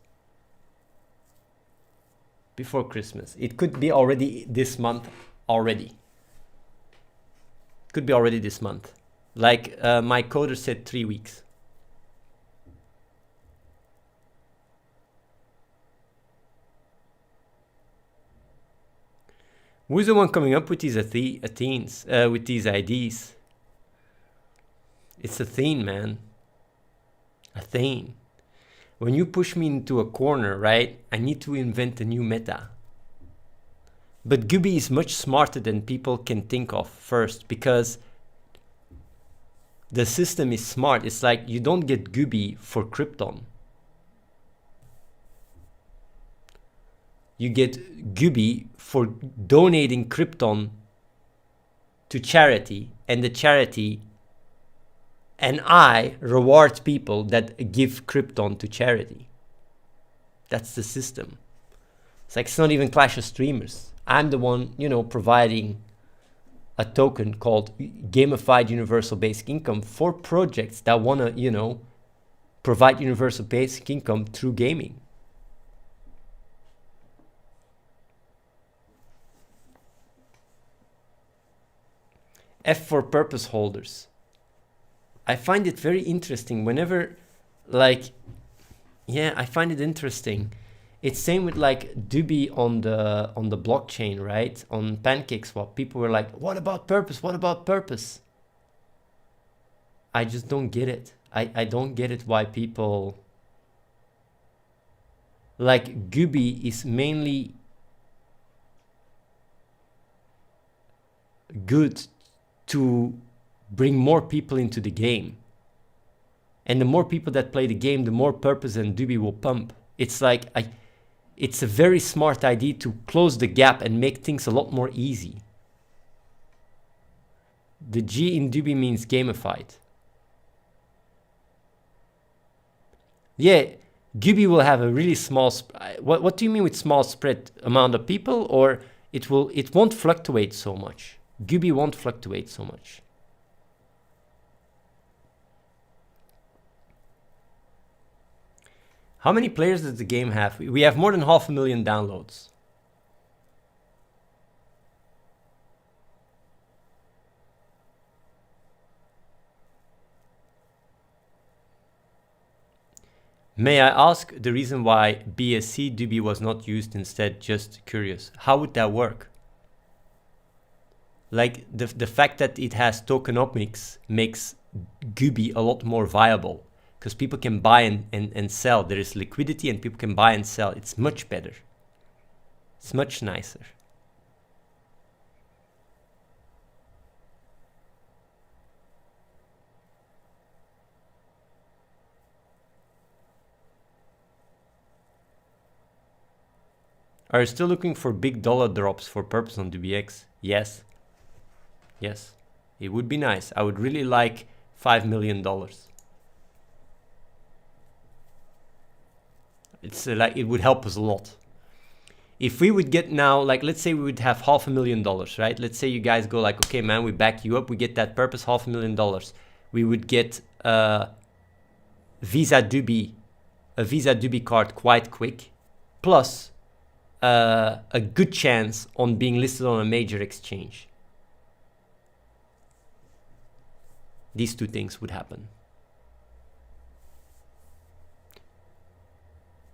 Before Christmas. It could be already this month already. Could be already this month. Like my coder said 3 weeks. Who's the one coming up with these Athenes, with these IDs? It's Athene, man. Athene. When you push me into a corner, right, I need to invent a new meta. But Guppy is much smarter than people can think of first, because the system is smart. It's like you don't get Guppy for Krypton. You get Guppy for donating Krypton to charity, and the charity and I reward people that give Krypton to charity. That's the system. It's like, it's not even Clash of Streamers. I'm the one, providing a token called Gamified Universal Basic Income for projects that want to, provide universal basic income through gaming. F for purpose holders. I find it very interesting whenever, I find it interesting. It's same with like Dubi on the blockchain, right? On PancakeSwap, people were like, "What about purpose? What about purpose?" I just don't get it. I don't get it why people like Guppy is mainly good to bring more people into the game. And the more people that play the game, the more purpose and Dubi will pump. It's like, it's a very smart idea to close the gap and make things a lot more easy. The G in Dubi means gamified. Yeah, Guppy will have a really small, what do you mean with small spread? Amount of people, or it won't fluctuate so much. Guppy won't fluctuate so much. How many players does the game have? We have more than 500,000 downloads. May I ask the reason why BSC Dubi was not used instead? Just curious. How would that work? Like the fact that it has tokenomics makes Guppy a lot more viable, because people can buy and sell. There is liquidity and people can buy and sell. It's much better. It's much nicer. Are you still looking for big dollar drops for purpose on DBX? Yes. Yes. It would be nice. I would really like $5 million. It's like, it would help us a lot. If we would get now, like, let's say we would have $500,000, right? Let's say you guys go like, okay, man, we back you up. We get that purpose, $500,000. We would get Visa Dubi, a Visa Dubi card quite quick, plus a good chance on being listed on a major exchange. These two things would happen.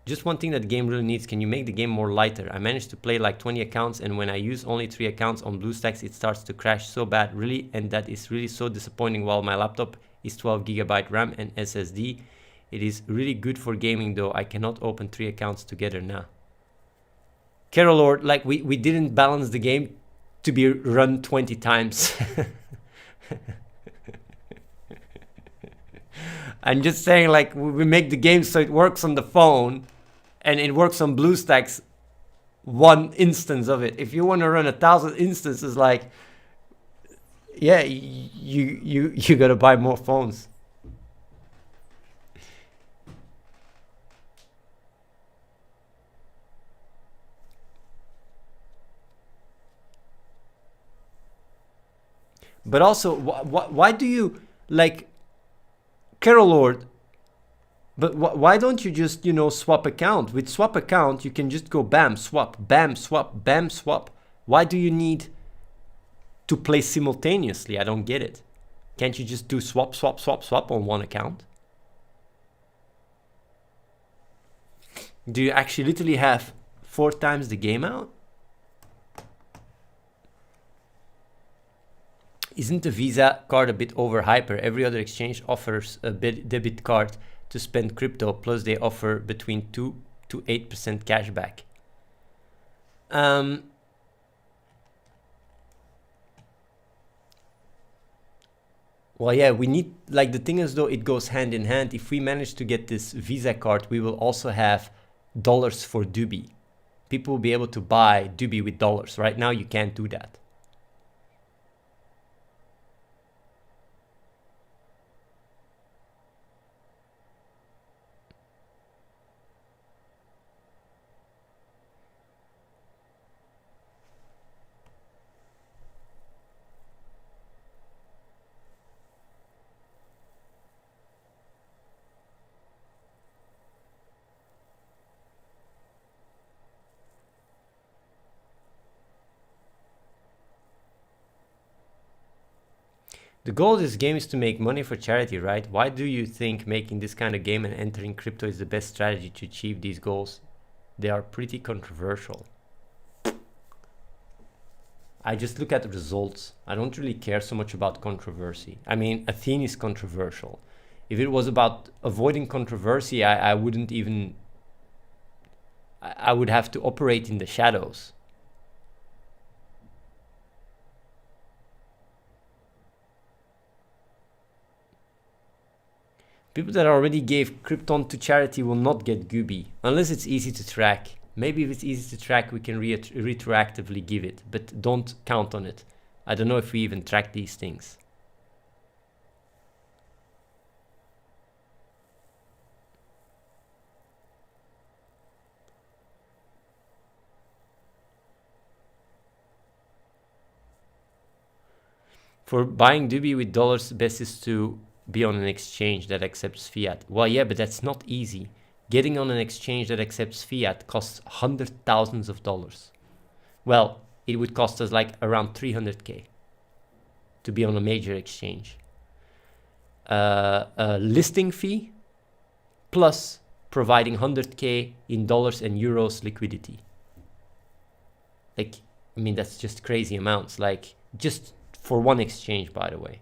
Just one thing that the game really needs, can you make the game more lighter? I managed to play like 20 accounts, and when I use only 3 accounts on BlueStacks, it starts to crash so bad, really, and that is really so disappointing. While my laptop is 12GB RAM and SSD, it is really good for gaming though. I cannot open 3 accounts together now. Carol Lord, like we didn't balance the game to be run 20 times. I'm just saying, like, we make the game so it works on the phone and it works on BlueStacks, one instance of it. If you want to run 1,000 instances, like, yeah, you gotta buy more phones. But also, why do you, like, Carol Lord, but why don't you just, you know, swap account? With swap account, you can just go bam, swap, bam, swap, bam, swap. Why do you need to play simultaneously? I don't get it. Can't you just do swap, swap, swap, swap on one account? Do you actually literally have 4 times the game out? Isn't the Visa card a bit overhyper? Every other exchange offers a debit card to spend crypto, plus they offer between 2 to 8% cashback. Well, yeah, we need, like, the thing is though, it goes hand in hand. If we manage to get this Visa card, we will also have dollars for Dubi. People will be able to buy Dubi with dollars. Right now, you can't do that. The goal of this game is to make money for charity, right? Why do you think making this kind of game and entering crypto is the best strategy to achieve these goals? They are pretty controversial. I just look at the results. I don't really care so much about controversy. I mean, Athene is controversial. If it was about avoiding controversy, I wouldn't even... I would have to operate in the shadows. People that already gave Krypton to charity will not get Gooby, unless it's easy to track. Maybe if it's easy to track, we can retroactively give it, but don't count on it. I don't know if we even track these things. For buying Dubi with dollars, best is to be on an exchange that accepts fiat. Well, yeah, but that's not easy. Getting on an exchange that accepts fiat costs hundreds of thousands of dollars. Well, it would cost us like around 300K to be on a major exchange. A listing fee plus providing 100K in dollars and euros liquidity. Like, I mean, that's just crazy amounts. Like, just for one exchange, by the way.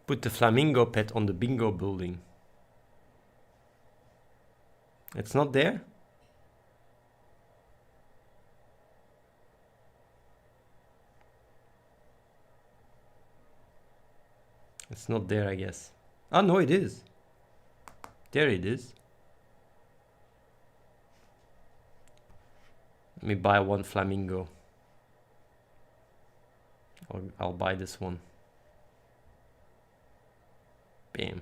Put the flamingo pet on the bingo building. It's not there? It's not there, I guess. Oh, no, it is. There it is. Let me buy one flamingo. Or I'll buy this one. Bam.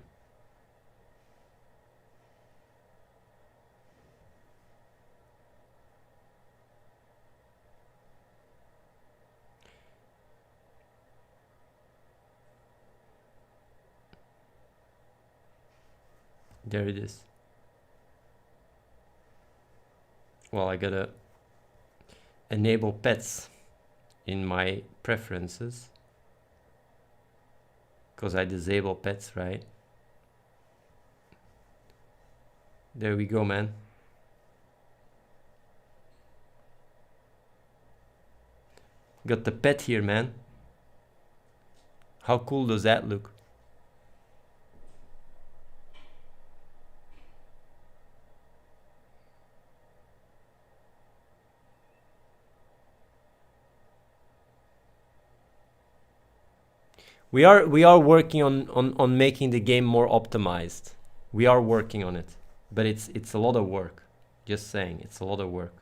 There it is. Well, I gotta enable pets in my preferences because I disable pets, right? There we go, man. Got the pet here, man. How cool does that look? We are working on making the game more optimized. We are working on it, but it's a lot of work. Just saying, it's a lot of work.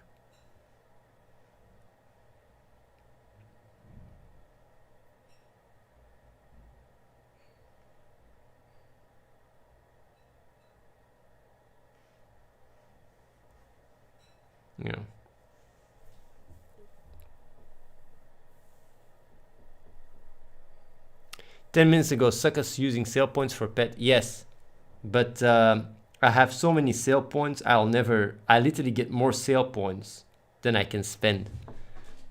Yeah. Ten minutes ago, suck us using sale points for pet. Yes, but I have so many sale points. I literally get more sale points than I can spend.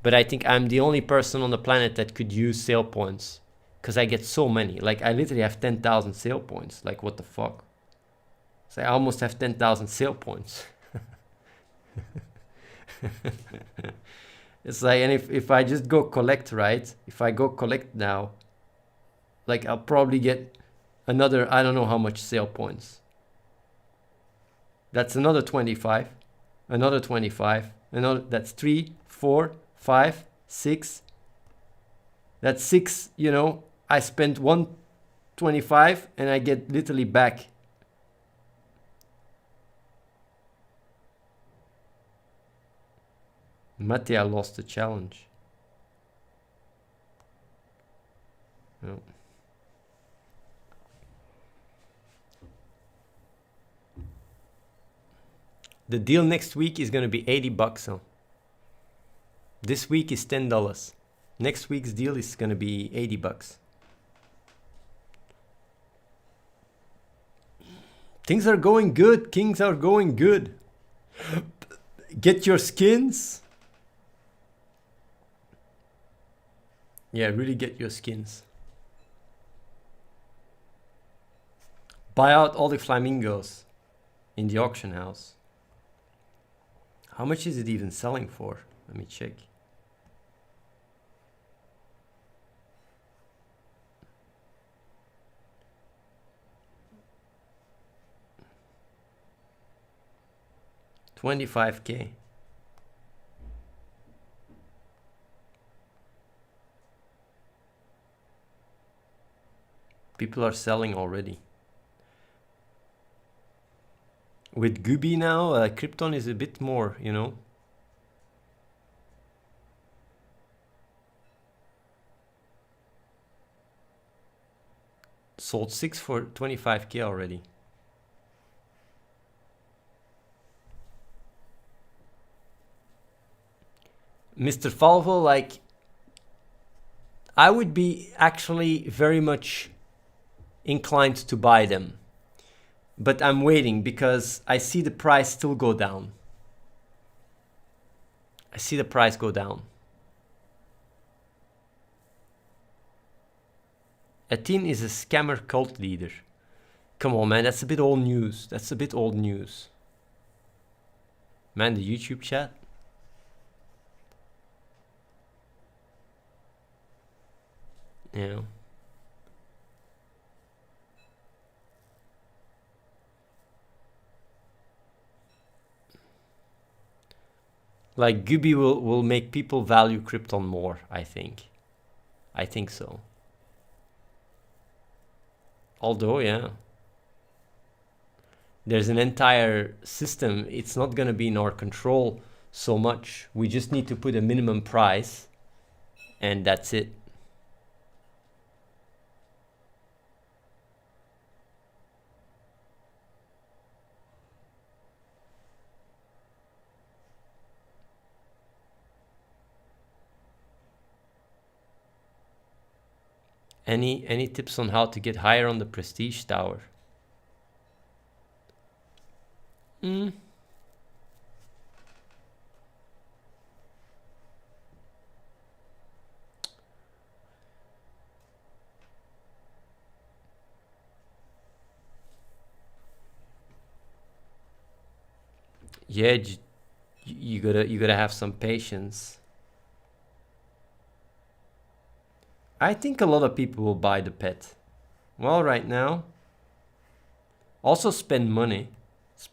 But I think I'm the only person on the planet that could use sale points because I get so many. Like I literally have 10,000 sale points. Like what the fuck? So I almost have 10,000 sale points. It's like, and if I just go collect, right? If I go collect now, like I'll probably get another, I don't know how much sale points. That's another 25, another 25, another, that's 3, 4, 5, 6. That's 6, you know, I spent 125 and I get literally back. Mattia lost the challenge. No. The deal next week is going to be $80, huh? This week is $10. Next week's deal is going to be $80. Things are going good. Things are going good. Get your skins. Yeah, really get your skins. Buy out all the flamingos in the auction house. How much is it even selling for? Let me check. $25K. People are selling already. With Gubi now, Krypton is a bit more, you know. Sold 6 for 25K already. Mr. Falvo, like, I would be actually very much inclined to buy them. But I'm waiting because I see the price still go down. I see the price go down. Athene is a scammer cult leader. Come on, man, that's a bit old news. That's a bit old news. Man, the YouTube chat. Yeah. Like Gubi will make people value Krypton more, I think. I think so. Although, yeah, there's an entire system. It's not going to be in our control so much. We just need to put a minimum price, and that's it. Any tips on how to get higher on the prestige tower? Yeah, you gotta have some patience. I think a lot of people will buy the pet. Well, right now. Also spend money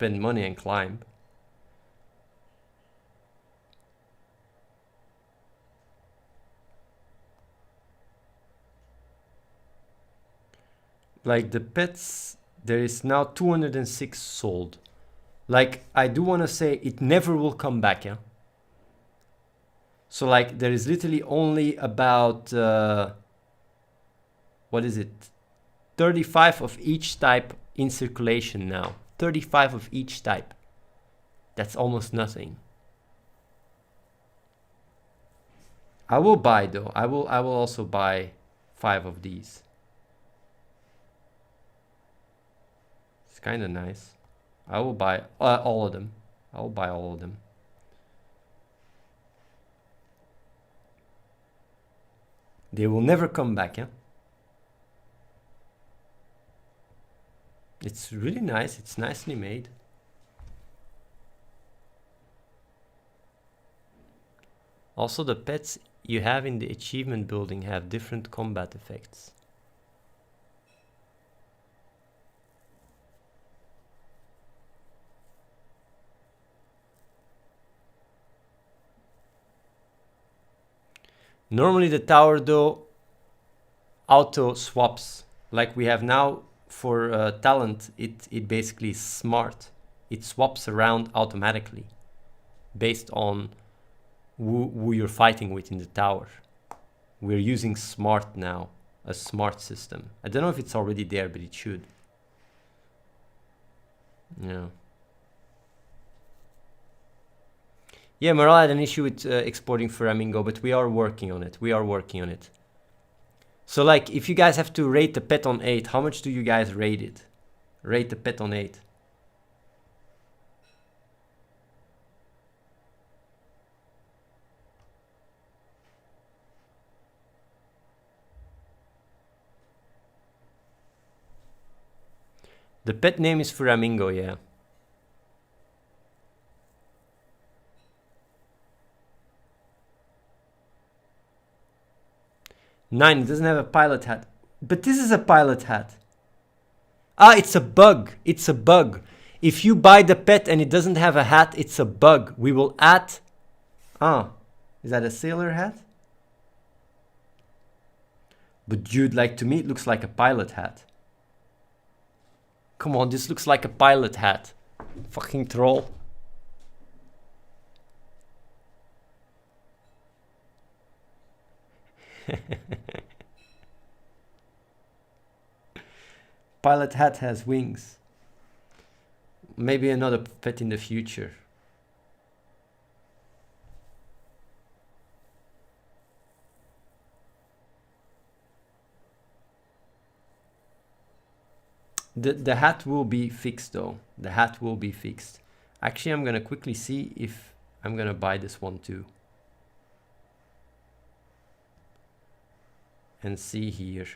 and climb. Like the pets, there is now 206 sold. Like, I do want to say it never will come back, yeah? So like there is literally only about what is it, 35 of each type in circulation now. 35 of each type. That's almost nothing. I will buy though. I will also buy 5 of these. It's kind of nice. I will buy all of them. I will buy all of them. They will never come back, yeah? It's really nice. It's nicely made. Also, the pets you have in the achievement building have different combat effects. Normally the tower though auto swaps, like we have now for talent. It basically is smart. It swaps around automatically based on who you're fighting with in the tower. We're using smart now, a smart system. I don't know if it's already there, but it should. Yeah. Yeah, Moral had an issue with exporting Flamingo, but we are working on it. We are working on it. So like, if you guys have to rate the pet on 8, how much do you guys rate it? Rate the pet on 8. The pet name is Flamingo, yeah. Nine, it doesn't have a pilot hat. But this is a pilot hat. Ah, it's a bug. It's a bug. If you buy the pet and it doesn't have a hat, it's a bug. We will add... Ah, is that a sailor hat? But dude, like, to me it looks like a pilot hat. Come on, this looks like a pilot hat. Fucking troll. Pilot hat has wings. Maybe another pet in the future. The hat will be fixed though. The hat will be fixed. Actually, I'm gonna quickly see if I'm gonna buy this one too. And see here.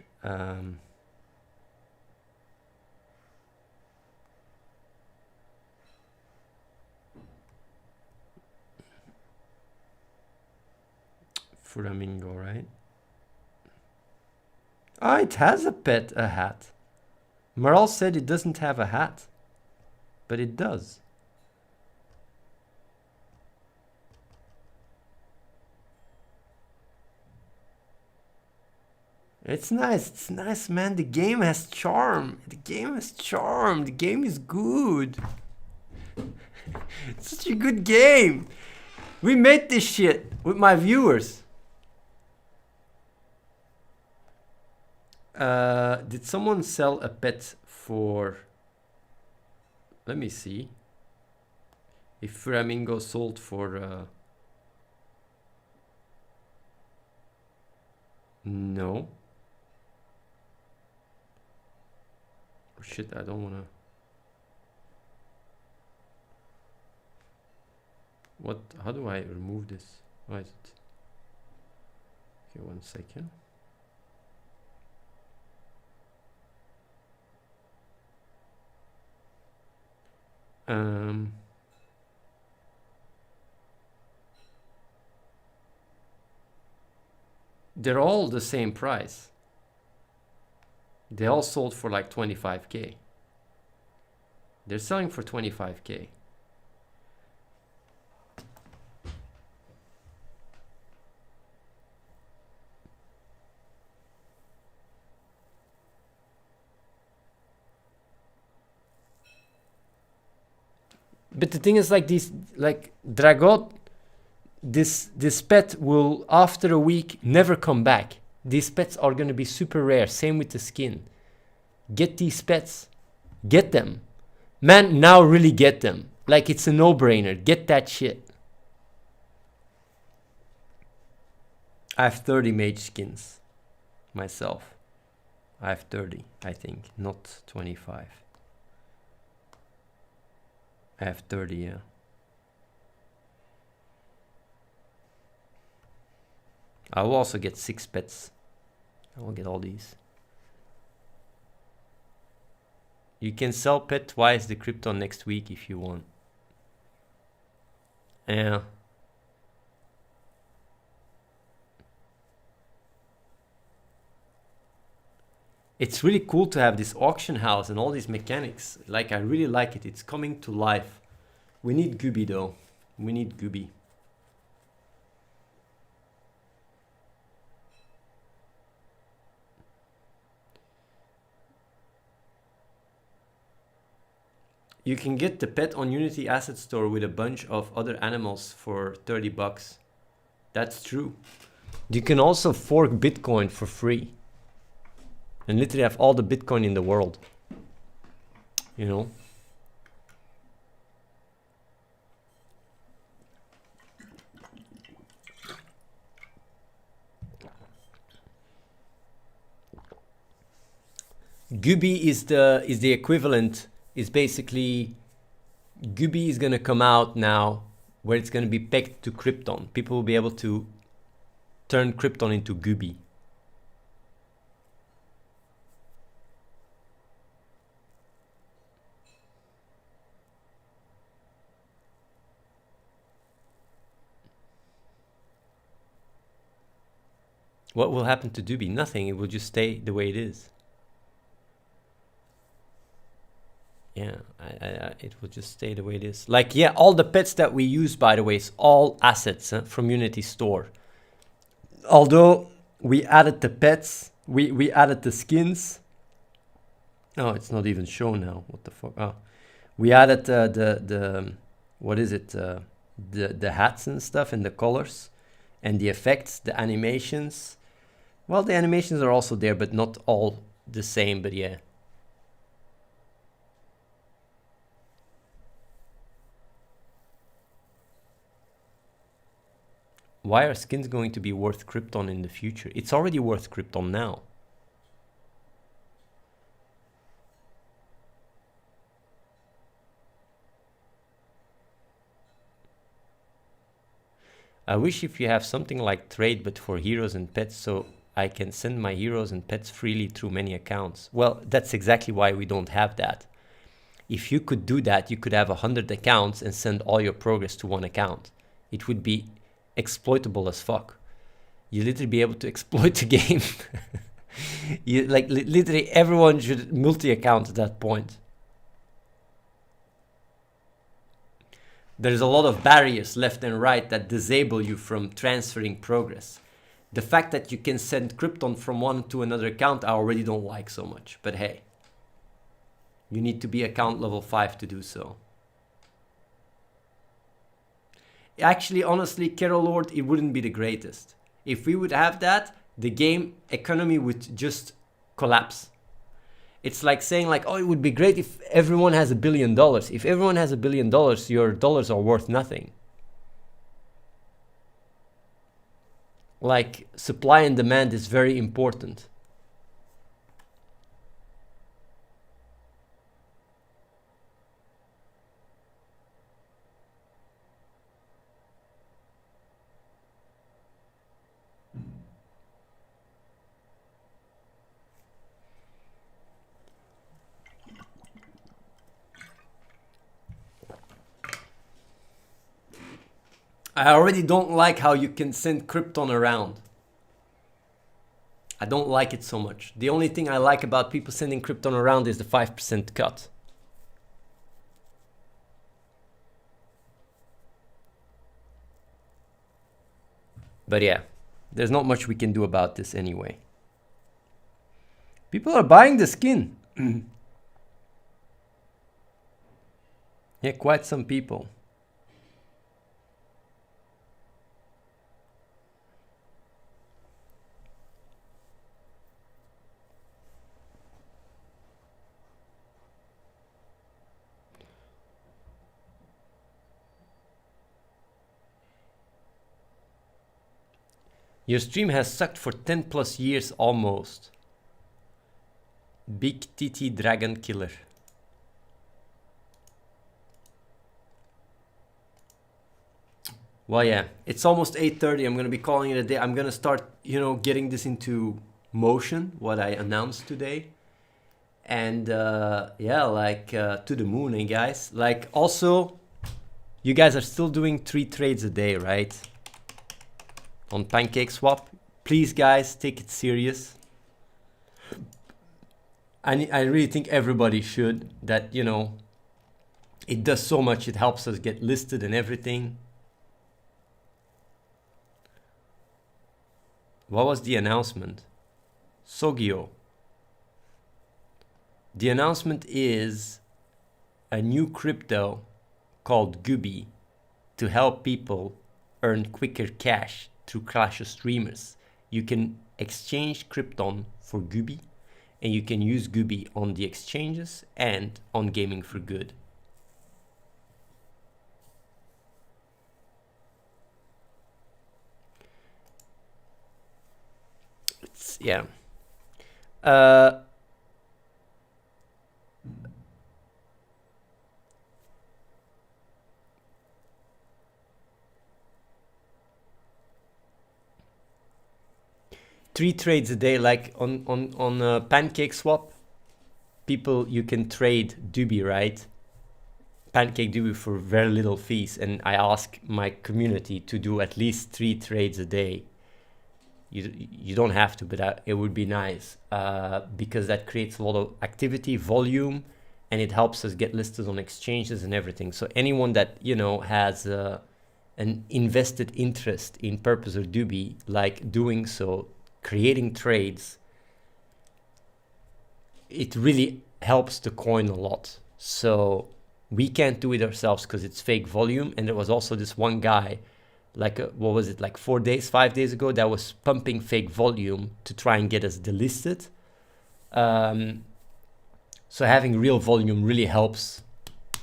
Flamingo, right? Ah, it has a hat. Maral said it doesn't have a hat, but it does. It's nice, man. The game has charm. The game has charm. The game is good. It's such a good game. We made this shit with my viewers. Did someone sell a pet for... Let me see. If Flamingo sold for... No. Oh, shit, I don't wanna... What? How do I remove this? Why is it? Okay, 1 second. They're all the same price. They all sold for like 25k. They're selling for 25k. But the thing is, like these, like Dragot, this pet will after a week never come back. These pets are gonna be super rare. Same with the skin. Get these pets, get them, man. Now really get them. Like it's a no-brainer. Get that shit. I have 30 mage skins myself. I have 30, I think, not 25. I have 30, yeah. I will also get 6 pets. I will get all these. You can sell pet twice the Krypton next week if you want. Yeah. It's really cool to have this auction house and all these mechanics. Like, I really like it. It's coming to life. We need Gooby though. We need Gooby. You can get the pet on Unity Asset Store with a bunch of other animals for 30 bucks. That's true. You can also fork Bitcoin for free. And literally have all the Bitcoin in the world. You know? Gooby is the equivalent. Is basically Gooby is gonna come out now where it's gonna be pegged to Krypton. People will be able to turn Krypton into Gooby. What will happen to Doobie? Nothing. It will just stay the way it is. Yeah, it will just stay the way it is. Like, yeah, all the pets that we use, by the way, is all assets from Unity Store. Although we added the pets, we added the skins. Oh, it's not even shown now. What the fuck? Oh, we added the what is it? The hats and stuff and the colors and the effects, the animations. Well, the animations are also there, but not all the same. But yeah. Why are skins going to be worth Krypton in the future? It's already worth Krypton now. I wish if you have something like trade but for heroes and pets, so I can send my heroes and pets freely through many accounts. Well, that's exactly why we don't have that. If you could do that, you could have 100 accounts and send all your progress to one account. It would be exploitable as fuck. You literally be able to exploit the game. You like literally everyone should multi-account at that point. There's a lot of barriers left and right that disable you from transferring progress. The fact that you can send Krypton from one to another account, I already don't like so much. But hey, you need to be account level 5 to do so. Actually, honestly, Carol Lord, it wouldn't be the greatest. If we would have that, the game economy would just collapse. It's like saying like, oh, it would be great if everyone has $1 billion. If everyone has $1 billion, your dollars are worth nothing. Like, supply and demand is very important. I already don't like how you can send Krypton around. I don't like it so much. The only thing I like about people sending Krypton around is the 5% cut. But yeah, there's not much we can do about this anyway. People are buying the skin. Yeah, quite some people. Your stream has sucked for 10 plus years almost. Big Titi Dragon Killer. Well, yeah, it's almost 8:30. I'm gonna be calling it a day. I'm gonna start, getting this into motion, what I announced today. And yeah, like to the moon, eh, guys. Like, also, you guys are still doing 3 trades a day, right? On Pancake Swap. Please, guys, take it serious. I really think everybody should. That, it does so much. It helps us get listed and everything. What was the announcement? Sogio. The announcement is a new crypto called Gubi to help people earn quicker cash through Clash of Streamers. You can exchange Krypton for Gubi, and you can use Gubi on the exchanges and on Gaming for Good. Yeah. 3 trades a day, like on Pancake Swap. People, you can trade Dubi, right? Pancake Dubi for very little fees, and I ask my community to do at least 3 trades a day. You don't have to, but it would be nice because that creates a lot of activity, volume, and it helps us get listed on exchanges and everything. So anyone that has an invested interest in Purpose or Dubi, like doing so, creating trades, it really helps the coin a lot. So we can't do it ourselves because it's fake volume. And there was also this one guy, like what was it, like 5 days ago, that was pumping fake volume to try and get us delisted. So having real volume really helps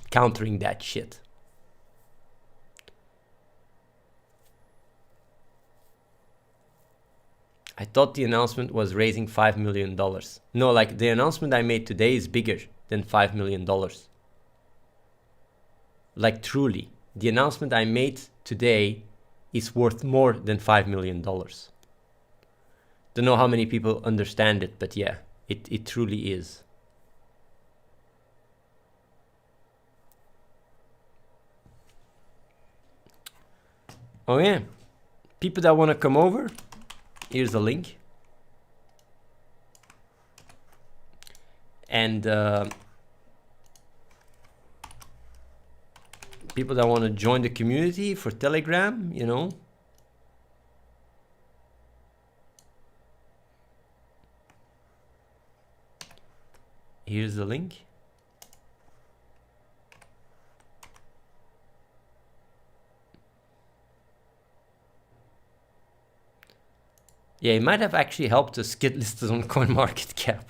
countering that shit. I thought the announcement was raising $5 million. No, like the announcement I made today is bigger than $5 million. Like truly, the announcement I made today is worth more than $5 million. Don't know how many people understand it, but yeah, it truly is. Oh yeah, people that want to come over, here's the link. And people that want to join the community for Telegram, Here's the link. Yeah, it might have actually helped us get listed on CoinMarketCap.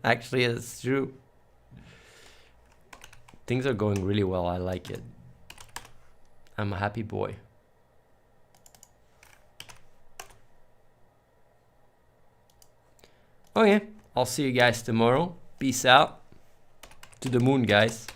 Actually, it's true. Things are going really well. I like it. I'm a happy boy. Okay, I'll see you guys tomorrow. Peace out. To the moon, guys.